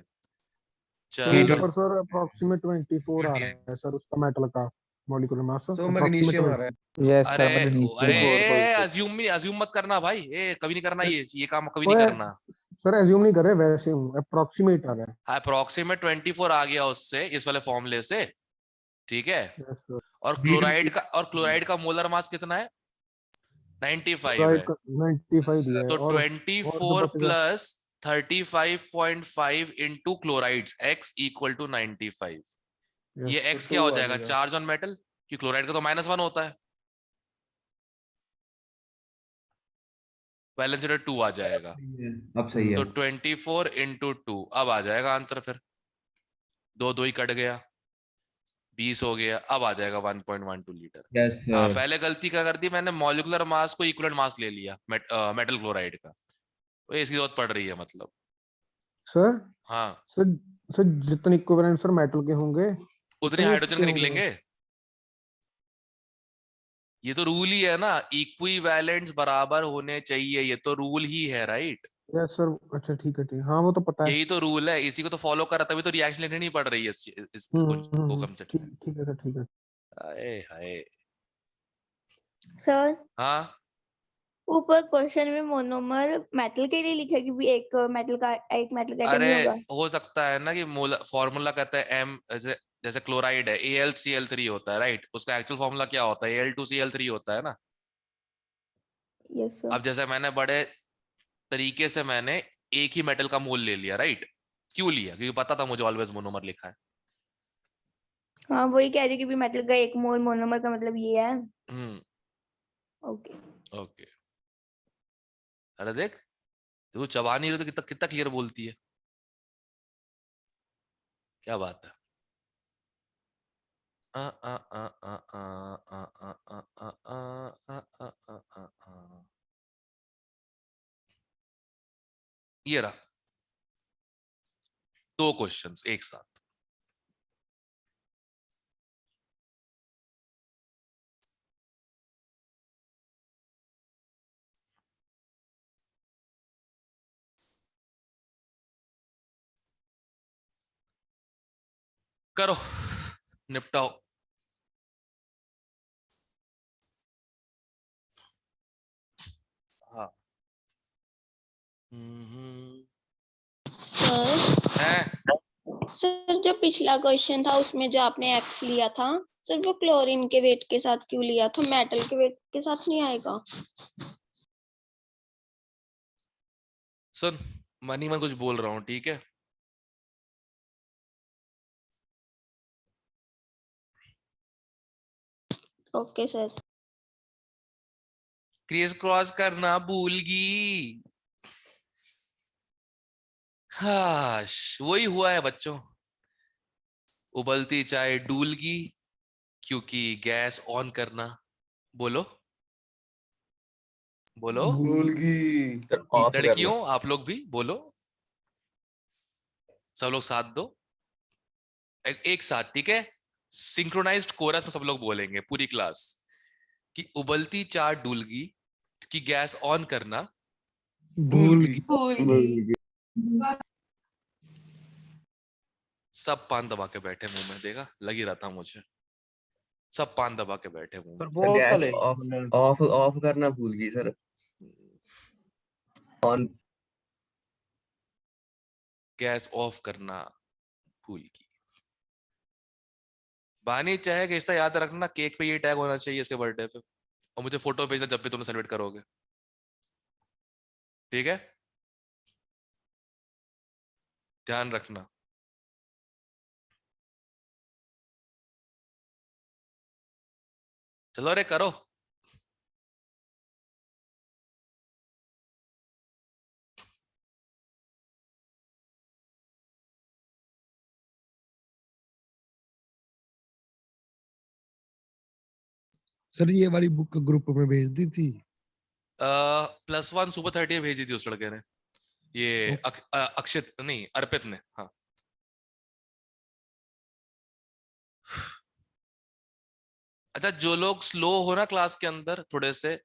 सर चलो ऊपर सर अप्रोक्सीमेट 24 आ रहा है सर उसका मेटल का molecular mass So approximate magnesium आ रहा है। 20। यस अरे सर, मैग्नीशियम। अरे अज्यूम मत करना भाई, कभी नहीं करना, ये काम कभी नहीं ओए करना। सर एज्यूम नहीं कर रहे, वैसे हूँ, अप्रोक्सीमेट आ रहा है। अप्रोक्सीमेट 24 आ गया उससे, इस वाले फॉर्मूले से, ठीक है। Yes sir. और क्लोराइड का मोलर मास कितना है? 95 राइट है। का 95 दिया है तो और जो 24 बचेगा। Plus 35.5 into chlorides x equal to 95। Yes ये सर x 2 क्या हो आ जाएगा? जाएगा। चार्ज ऑन मेटल, कि क्लोराइड का तो -1 होता है, वैलेंस 2 आ जाएगा। अब सही है। तो 24 इंटू 2 अब आ जाएगा आंसर। फिर दो दो ही कट गया, 20 हो गया, अब आ जाएगा 1.12 लीटर। यस हाँ सर। पहले गलती क्या कर दी मैंने, मॉलिक्यूलर मास को इक्विवेलेंट मास ले लिया मेटल क्लोराइड का। तो इसकी जरूरत पड़ रही है मतलब। सर हाँ सर सर जितने इक्विवेलेंट सर मेटल के होंगे उतने उतने हाइड्रोजन इसके के होंगे। निकलेंगे। ये तो रूल ही है ना, इक्विवेलेंट्स बराबर होने चाहिए, ये तो रूल ही है राइट। Yes sir. अच्छा ठीक है, ठीक, हाँ वो तो पता है। यही तो रूल है, इसी को तो फॉलो कर रहा, तभी तो रिएक्शन लेनी नहीं पड़ रही है इसको को कंसिडर। ठीक ठीक है सर, ठीक है। हाय हाय। सर हाँ ऊपर क्वेश्चन में मोनोमर मेटल के लिए लिखा है कि भी एक मेटल का एटम अरे ही होगा। हो सकता है ना कि फॉर्मूला कहता है एम, जैसे जैसे क्लोराइड है AlCl3 होता है राइट, उसका एक्चुअल फॉर्मूला क्या होता है? Al2Cl3 होता है ना। Yes sir. अब जैसे मैंने बड़े तरीके से मैंने एक ही मेटल का मोल ले लिया राइट। क्यों लिया? क्योंकि पता था मुझे ऑलवेज मोनोमर लिखा है। हाँ वही कह रही हूँ कि भी मेटल का 1 मोल मोनोमर का मतलब ये है। हम्म ओके। ओके। अरे देख, तू चबा नहीं रही तो कितना कितना क्लियर बोलती है, क्या बात है। आ, आ, आ, आ, आ, आ, आ, आ, आ, आ, आ, आ, आ, आ। ये रहा 2 क्वेश्चंस एक साथ। करो, निपटाओ। हाँ सर है। सर जो पिछला क्वेश्चन था उसमें जो आपने एक्स लिया था, सर वो क्लोरीन के वेट के साथ क्यों लिया था? मेटल के वेट के साथ नहीं आएगा? सुन, मनी मैं कुछ बोल रहा हूँ, ठीक है। Okay sir. क्रिस क्रॉस करना भूलगी। हाँ वही हुआ है बच्चों, उबलती चाय डूलगी क्योंकि गैस ऑन करना, बोलो बोलो भूलगी। ऑफ करना। लड़कियों आप लोग भी बोलो, सब लोग साथ दो, एक साथ, ठीक है, सिंक्रोनाइज्ड कोरस में सब लोग बोलेंगे पूरी क्लास कि उबलती चाय डूलगी क्योंकि गैस ऑन करना भूलगी। सब पान दबा के बैठे मुंह में, देखा लग ही रहा था मुझे, सब पान दबा के बैठे मुंह पर में। बोल तो गैस ले। ऑफ ऑफ ऑफ करना भूल गई सर। ऑन। गैस ऑफ करना भूल गई। बानी चाहे कि इसका याद रखना, केक पे ये टैग होना चाहिए इसके बर्थडे पे, और मुझे फोटो भेजना जब भी तुम सेलिब्रेट करोगे, ठीक है, ध्यान रखना। चलो रे करो। सर ये वाली बुक ग्रुप में भेज दी थी। +1 सुपर 30 भेजी थी उस लड़के ने, ये अक्षित नहीं अर्पित ने। हाँ अच्छा, जो लोग स्लो हो ना क्लास के अंदर थोड़े से,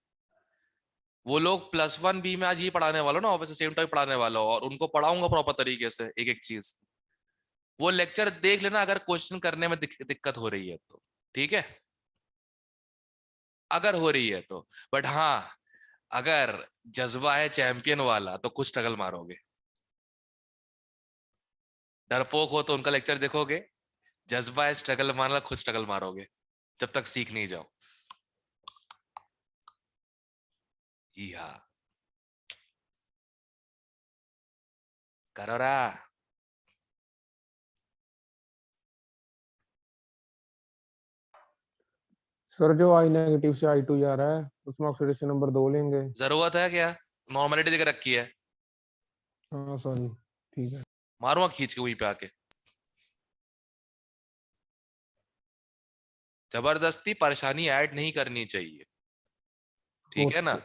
वो लोग +1 बी में आज ये पढ़ाने वाला ना, ऑब्वियसली सेम टाइम पढ़ाने वाला हो, और उनको पढ़ाऊंगा प्रॉपर तरीके से एक एक चीज, वो लेक्चर देख लेना अगर क्वेश्चन करने में दिक्कत हो रही है तो, ठीक है, अगर हो रही है तो। बट हाँ अगर जज्बा है चैंपियन वाला तो कुछ स्ट्रगल मारोगे, डरपोक हो तो उनका लेक्चर देखोगे, जज्बा है स्ट्रगल मारना, खुद स्ट्रगल मारोगे जब तक सीख नहीं जाओ। हाँ करो रा। सर जो I- से I2 जा रहा है उसमें ऑक्सीडेशन नंबर 2 लेंगे। जरूरत है क्या, नॉर्मलिटी देकर रखी है, हाँ सॉरी ठीक है। मारूंगा खींच के वहीं पे आके। जबरदस्ती परेशानी ऐड नहीं करनी चाहिए, ठीक है ना,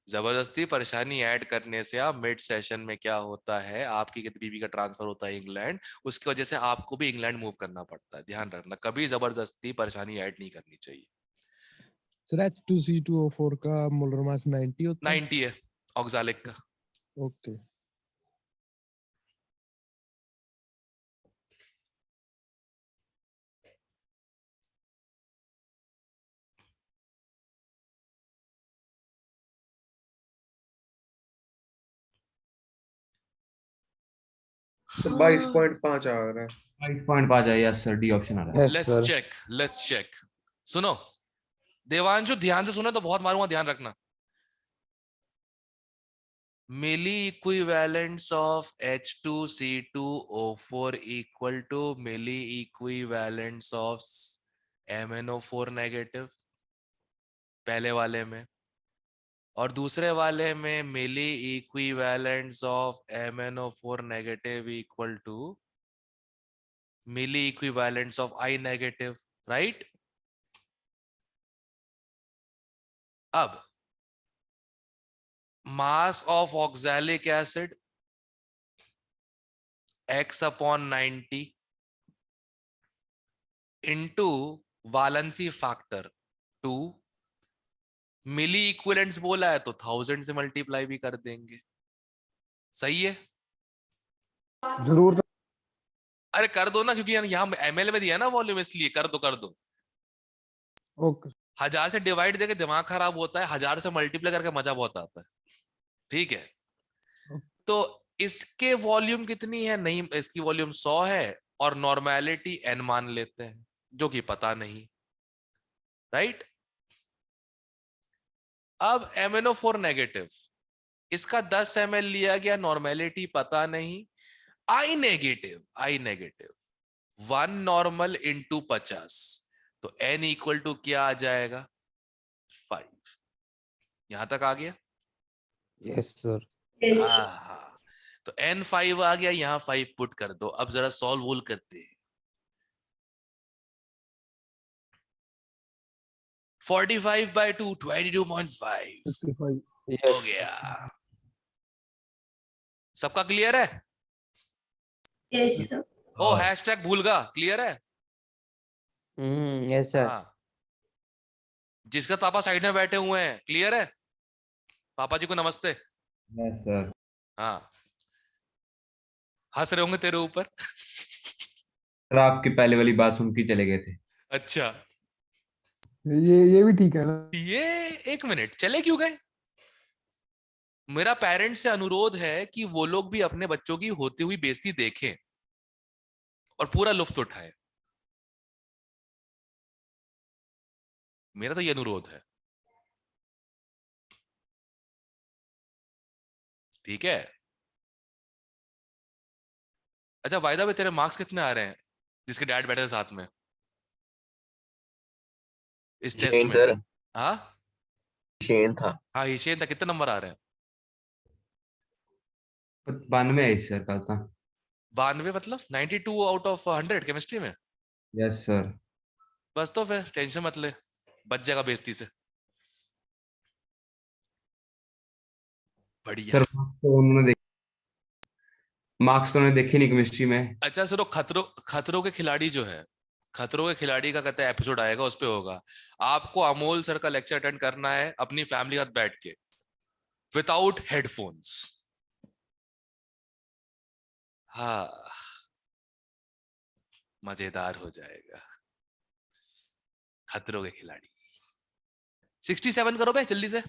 जबरदस्ती परेशानी ऐड करने से आप मिड सेशन में क्या होता है, आपकी बीबी का ट्रांसफर होता है इंग्लैंड, उसकी वजह से आपको भी इंग्लैंड मूव करना पड़ता है, ध्यान रखना, कभी जबरदस्ती परेशानी ऐड नहीं करनी चाहिए। सर H2C2O4 का मोलर मास 90 होता है। 90 है ऑक्सालिक का। ओके। सर 22.5 आ रहा है। 22.5 है, यस सर, डी ऑप्शन आ रहा है। Let's check. सुनो देवांशु, ध्यान से सुनो तो बहुत मारूंगा, ध्यान रखना। Milli equivalence of H2C2O4 equal to milli equivalence of MnO4 negative, पहले वाले में, और दूसरे वाले में milli equivalence of MnO4 negative equal to milli equivalence of I negative, right. अब mass of oxalic acid X/90 into valency factor 2, milli equivalents बोला है तो 1000 से मल्टीप्लाई भी कर देंगे, सही है। जरूर। अरे कर दो ना, क्योंकि यहाँ ml में दिया ना वॉल्यूम, इसलिए कर दो। ओके। 1000 से डिवाइड देके दिमाग खराब होता है, 1000 से मल्टीप्लाई करके मजा बहुत आता है, ठीक है। तो इसके वॉल्यूम कितनी है, नहीं इसकी वॉल्यूम 100 है, और नॉर्मेलिटी n मान लेते हैं जो कि पता नहीं, राइट। अब MnO4 नेगेटिव, इसका 10 ml लिया गया, नॉर्मेलिटी पता नहीं, I नेगेटिव 1 नॉर्मल इंटू 50, तो n इक्वल टू क्या आ जाएगा 5। यहां तक आ गया। Yes sir. हाँ, तो n 5 आ गया, यहाँ 5 पुट कर दो। अब जरा सॉल्व वोल करते हैं। 45/2 22.5 55 हो गया। सबका क्लियर है? Yes sir. ओ हैशटैग भूल गया, क्लियर है? Yes sir. हाँ, जिसका पापा साइड में बैठे हुए हैं, क्लियर है? पापा जी को नमस्ते। Yes sir. हाँ, हंस रहे होंगे तेरे ऊपर। सर आपकी पहले वाली बात सुन के चले गए थे। अच्छा, ये भी ठीक है ना। ये 1 मिनट चले क्यों गए? मेरा पेरेंट्स से अनुरोध है कि वो लोग भी अपने बच्चों की होती हुई बेइज्जती देखें और पूरा लुत्फ उठाएं। मेरा तो ये अनुरोध है, ठीक है? अच्छा, वायदा में तेरे मार्क्स कितने आ रहे हैं जिसके डैड बैठे थे साथ में इस टेस्ट शेन में? सर, हाँ शेन था। हाँ, हिशेन था। कितने नंबर आ रहे हैं? 92 है सर कल था। 92 मतलब 92 आउट ऑफ 100 केमिस्ट्री में। Yes sir. बस, तो फिर टेंशन मत ले, बच जाएगा बेइज्जती से। बढ़िया। सर मार्क्स तो उन्होंने देखे नहीं केमिस्ट्री में। अच्छा सुनो, खतरों के खिलाड़ी जो है, खतरों के खिलाड़ी का कहते हैं एपिसोड आएगा, उस पे होगा। आपको अमोल सर का लेक्चर अटेंड करना है अपनी फैमिली के साथ बैठ के, विदाउट हेडफोन्स। हाँ, मजेदार हो जाएगा। खतरों के खिलाड़ी 67 करो बे जल्दी से।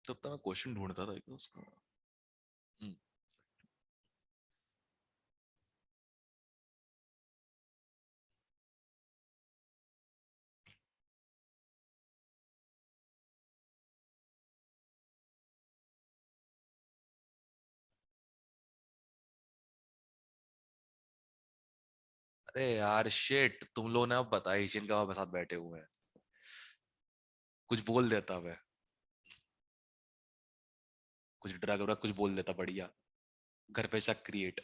तब तक मैं क्वेश्चन ढूंढता था उसका। अरे यार शिट, तुम लोगों ने अब बताया एशियन का साथ बैठे हुए हैं, कुछ बोल देता मैं, कुछ ड्रग वगैरह कुछ बोल देता। बढ़िया, घर पे शक क्रिएट।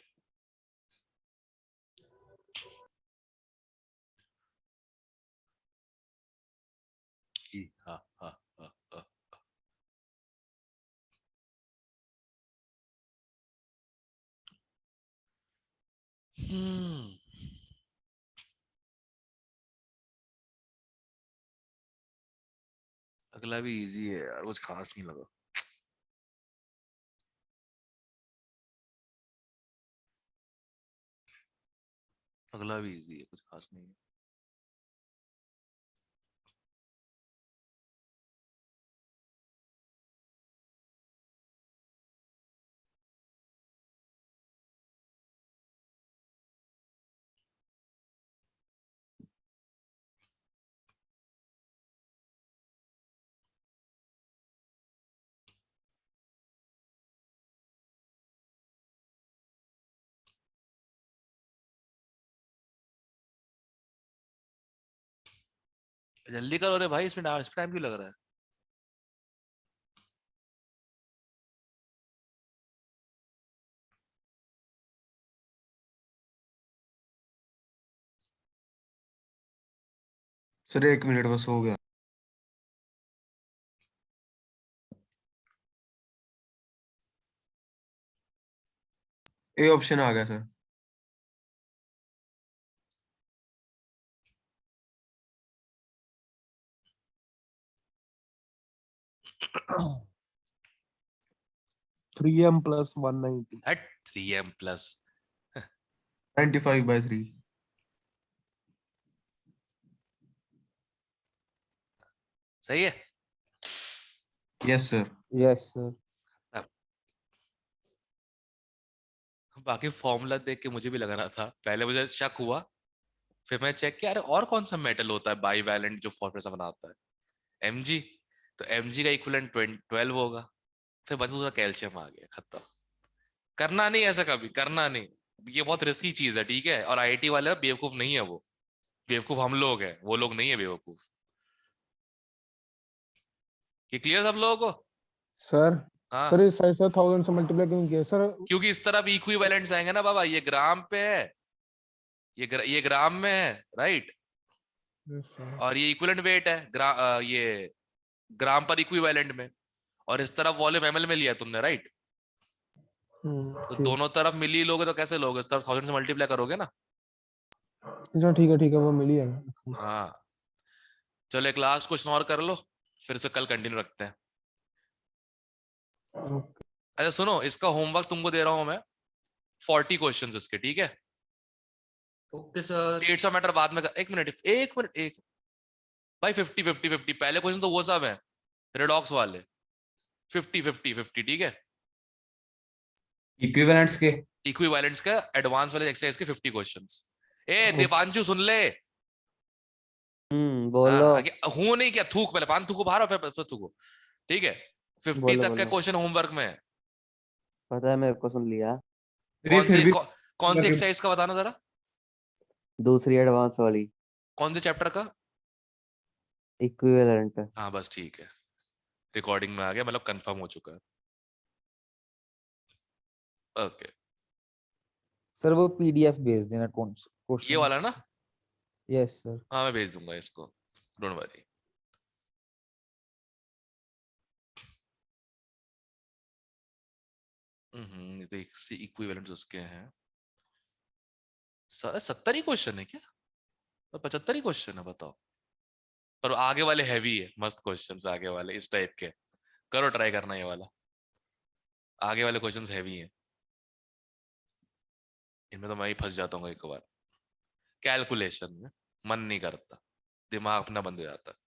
हाँ हाँ हाँ हाँ। हम्म अगला भी इजी है यार, कुछ खास नहीं लगा। अगला भी इजी है, कुछ खास नहीं है। जल्दी करो रे भाई, इसमें टाइम क्यों लग रहा है? सर 1 मिनट बस हो गया। ए ऑप्शन आ गया सर। Three M plus 190। हट, 3m+। 95/3। सही है। Yes sir. Yes sir. बाकी फॉर्मूला देख के मुझे भी लग रहा था, पहले मुझे शक हुआ, फिर मैं चेक किया, अरे और कौन सा मेटल होता है बाई वैलेंट जो फॉस्फोरस बनाता है? Mg। तो Mg का इक्विवेलेंट 12 होगा। फिर बस दूसरा कैल्शियम आ गया, खत्म। करना नहीं ऐसा, कभी करना नहीं, ये बहुत रिस्की चीज है, ठीक है। और आईआईटी वाले बेवकूफ नहीं है वो, बेवकूफ हम लोग हैं, वो लोग नहीं है बेवकूफ। ये क्लियर सब लोगों को? सर हाँ, सर इस साइड से 1000 से मल्टीप्लाई क्यों किया सर? क्योंकि इस तरफ इक्विवेलेंट्स आएंगे ना बाबा, ये ग्राम पे है, ये ग्राम में है, राइट। Yes, sir. और ये इक्विवेलेंट वेट है ये ग्राम पर इक्विवेलेंट में, और इस तरफ वॉल्यूम एमएल में लिया तुमने, राइट। तो ठीक। दोनों तरफ मिली लोगे तो कैसे लोगे, इस तरफ 1000 से मल्टीप्लाई करोगे ना। अच्छा ठीक है वो मिली है। हाँ, चलो एक लास्ट क्वेश्चन और कर लो, फिर से कल कंटिन्यू रखते हैं। ओके अच्छा सुनो, इसका होमवर्क तुमको दे रहा हूं मैं, 40 क्वेश्चंस इसके, ठीक है। Okay sir. States of matter बाद में एक मिनट एक भाई, 50-50-50 पहले क्वेश्चन तो वो सब है रेडॉक्स वाले, 50-50-50, ठीक है। इक्विवेलेंट्स के इक्विवेलेंट्स का एडवांस वाले एक्सरसाइज के 50 क्वेश्चंस। ए ओके। दीपांशु सुन ले। बोलो हाँ, हूं नहीं क्या, थूक, पहले पान थूको बाहर और फिर थूको, ठीक है। 50 बोलो तक का बोलो। क्वेश्चन होमवर्क में है। पता है मेरे को, सुन लिया। कौन फिर सी भी कौन सी एक्सरसाइज का बताना जरा, दूसरी एडवांस वाली, कौन से चैप्टर का? इक्विवेलेंट। हाँ बस ठीक है, रिकॉर्डिंग में आ गया, मतलब कंफर्म हो चुका है। ओके, सर वो पीडीएफ भेज देना कौन ये क्वेश्चन। वाला ना? Yes sir. हाँ मैं भेज दूंगा इसको, डोंट वरी। ये तो इक्विवेलेंट उसके हैं। 70 ही क्वेश्चन है क्या, और 75 ही क्वेश्चन है, बताओ। पर आगे वाले हैवी है, मस्त क्वेश्चंस आगे वाले इस टाइप के, करो ट्राई करना ये वाला, आगे वाले क्वेश्चंस हैवी हैं। इनमें तो मैं ही फंस जाता हूँ एक बार, कैलकुलेशन में मन नहीं करता, दिमाग अपना बंद हो जाता।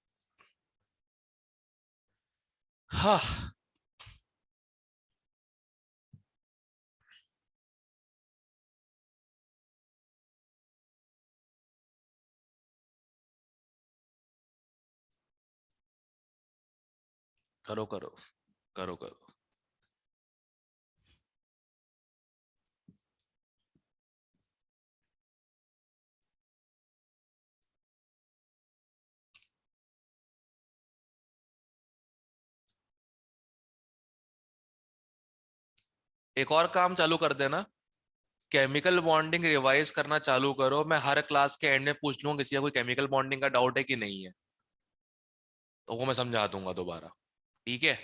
हाँ, करो करो करो करो। एक और काम चालू कर देना, केमिकल बॉन्डिंग रिवाइज करना चालू करो। मैं हर क्लास के एंड में पूछ लूंगा किसी का कोई केमिकल बॉन्डिंग का डाउट है कि नहीं है, तो वो मैं समझा दूंगा दोबारा, ठीक है।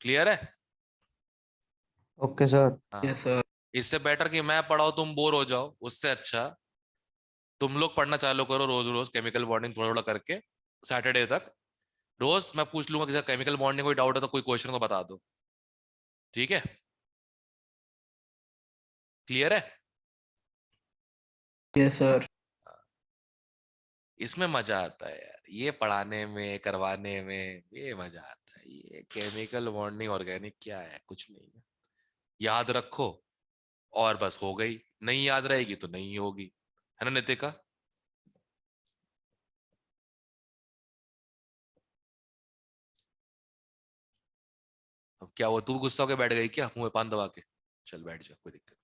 क्लियर है? Okay sir. हाँ, यस सर। इससे बेटर कि मैं पढ़ाओ तुम बोर हो जाओ, उससे अच्छा तुम लोग पढ़ना चालू करो, रोज रोज केमिकल बॉन्डिंग थोड़ा थोड़ा करके, सैटरडे तक रोज मैं पूछ लूंगा किसी केमिकल बॉन्डिंग कोई डाउट है तो कोई क्वेश्चन तो बता दो, ठीक है। क्लियर है? Yes sir. इसमें मजा आता है यार, ये पढ़ाने में करवाने में ये मजा आता है। ये केमिकल बॉन्डिंग ऑर्गेनिक क्या है, कुछ नहीं है, याद रखो और बस हो गई, नहीं याद रहेगी तो नहीं होगी, है ना नितिका? अब क्या हुआ, तू गुस्सा होके बैठ गई क्या, मुंह में पान दबा के? चल बैठ जा, कोई दिक्कत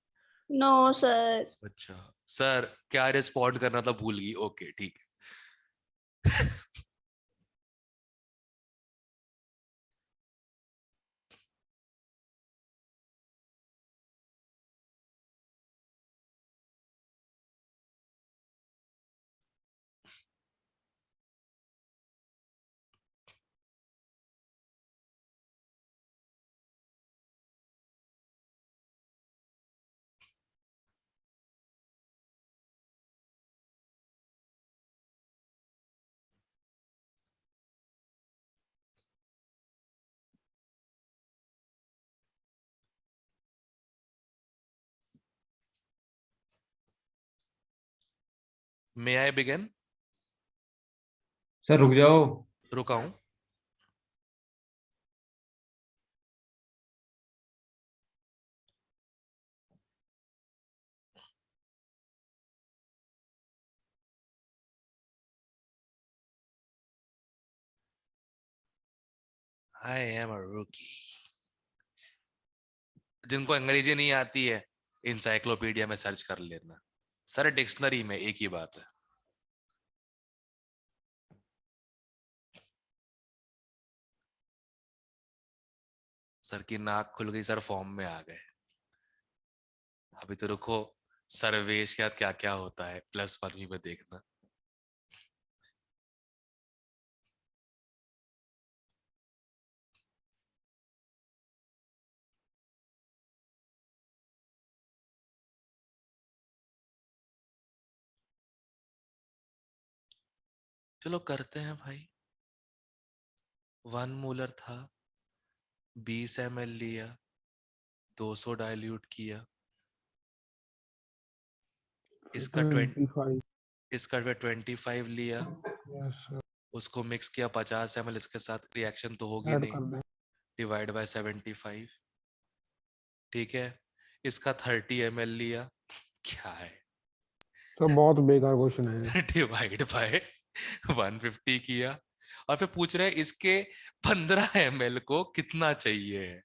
नो सर। नहीं। अच्छा सर क्या रिस्पॉन्ड करना था भूल गई, ओके ठीक है। मे आई बिगिन? सर रुक जाओ। रुका हूं। I am a rookie. जिनको अंग्रेजी नहीं आती है इंसाइक्लोपीडिया में सर्च कर लेना सर, डिक्शनरी में एक ही बात है। सर की नाक खुल गई सर, फॉर्म में आ गए। अभी तो रुको, सर्वेश याद क्या क्या होता है +1 में देखना। चलो करते हैं भाई। 1 मोलर था, 20 ml लिया, 200 डाइल्यूट किया, इसका 25 इसका 25 लिया, यस सर, उसको मिक्स किया 50 ml इसके साथ, रिएक्शन तो होगी ऐड नहीं, कर दें। Divide by 75। ठीक है, इसका 30 ml लिया, क्या है, तो बहुत बेकार क्वेश्चन है। डिवाइड बाय 150 किया, और फिर पूछ रहे हैं इसके 15 ml को कितना चाहिए है।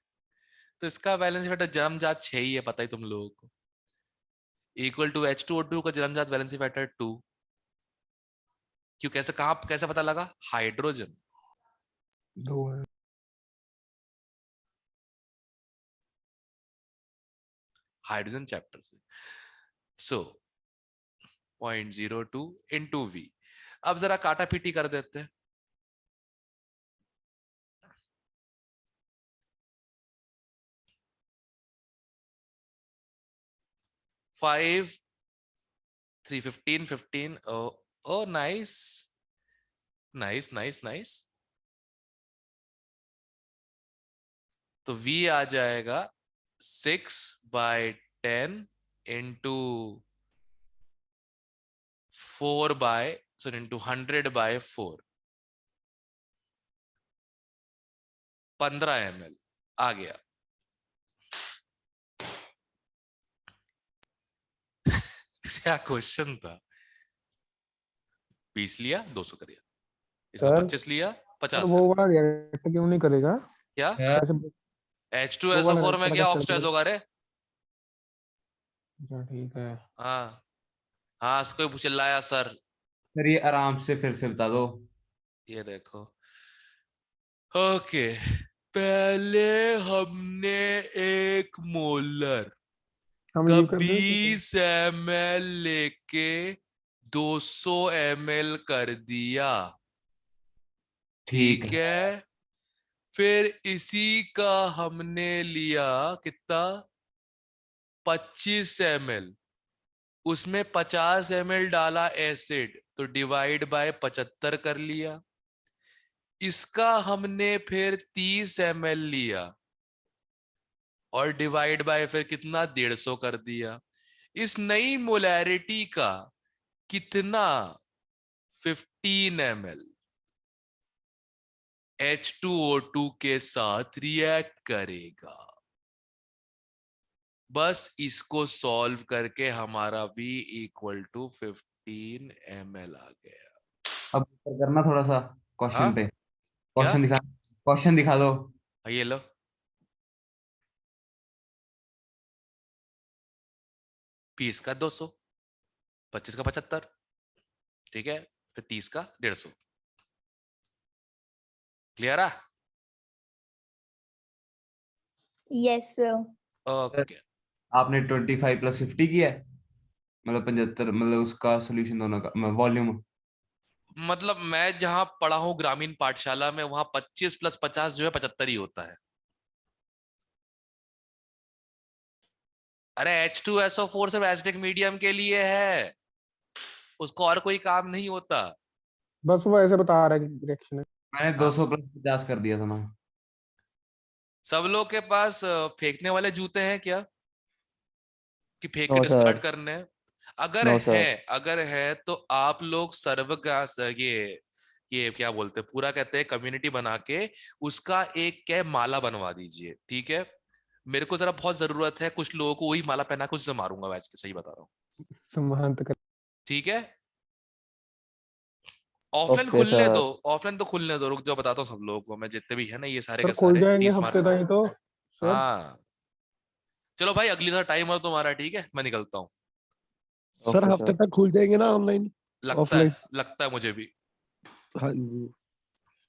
तो इसका बैलेंस बेटा जन्मजात 6 ही है, पता ही तुम लोगों को, इक्वल टू H2O2 का जन्मजात वैलेंसी फैक्टर 2। क्यों, कैसे, कहाँ, कैसे पता लगा? हाइड्रोजन 2 है। हाइड्रोजन चैप्टर से। सो 0.02 इंटू V। अब जरा काटा पीटी कर देते हैं। फाइव 3 15 ओ नाइस नाइस नाइस नाइस। तो V आ जाएगा 6/10 इंटू 100/4, 15 ml आ गया। क्या क्वेश्चन था? 20 लिया, 200 कर दिया, इसमें सर 25 लिया, सर 50 वो कर दिया। वाला रिएक्ट क्यों नहीं करेगा? क्या कैसे? वो वाला H2SO4 में रिएक्टर क्या का ऑक्सीडाइज चल। होगा रे? अच्छा ठीक है। हाँ हाँ, इसको ही चिल्लाया सर। सर ये आराम से फिर से बता दो। ये देखो, ओके, पहले हमने 1 मोलर हम का ये कर दें 20 ml लेके 200 ml कर दिया। ठीक ठीक है। है, फिर इसी का हमने लिया कितना, 25 ml, उसमें 50 ml डाला एसिड, तो डिवाइड बाय 75 कर लिया। इसका हमने फिर 30 ml लिया और डिवाइड बाय फिर कितना, 150 कर दिया। इस नई मोलैरिटी का कितना, 15 ml H2O2 के साथ रिएक्ट करेगा। बस इसको सॉल्व करके हमारा V इक्वल टू 15 ml आ गया। अब ऊपर करना थोड़ा सा क्वेश्चन हाँ पे। क्या, क्वेश्चन दिखा दो। ये लो, P का 200, 25 का 75, ठीक है, फिर 30 का 150। क्लियर है? Yes sir. ओके, आपने 25 + 50 किया है, मतलब 75, मतलब उसका सोल्यूशन दोनों का वॉल्यूम। मतलब मैं जहां पढ़ा हूं ग्रामीण पाठशाला में, वहां 25 + 50 जो है 75 ही होता है। अरे H2SO4 सिर्फ एसिडिक मीडियम के लिए है, उसको और कोई काम नहीं होता। बस वो ऐसे बता रहा है कि रिएक्शन है। मैंने हाँ, 200 + 50 कर दिया था ना। सब लोग के पास फेंकने वाले जूते हैं क्या, कि फेंक के नो डिस्कार्ड सर, करने हैं? अगर नो है, सर। अगर है तो आप लोग सर्व का ये क्या बोलते हैं, पूरा कहते हैं कम्युनिटी बना के उसका एक क्या है, माला बनवा दीजिए। ठीक है, मेरे को जरा बहुत जरूरत है, कुछ लोगों को वही माला पहना के उससे मारूंगा वैसे, सही बता रहा हूँ। सम्मान तो कर। ठीक है, ऑफलाइन ओके खुलने दो, सर। ऑफलाइन तो खुलने दो, रुक जाओ, बताता हूँ सब लोगों को मैं, जितने भी है ना ये सारे सर के खुल सारे जाएंगे 30 हफ्ते मार्क। तक तो। सर हाँ चलो भाई अगली बार टाइम और तुम्हारा, ठीक है, मैं निकलता हूँ। सर हफ्ते तक खुल जाएंगे ना ऑनलाइन लगता है ऑफलाइन? लगता है मुझे भी। हाँ जी।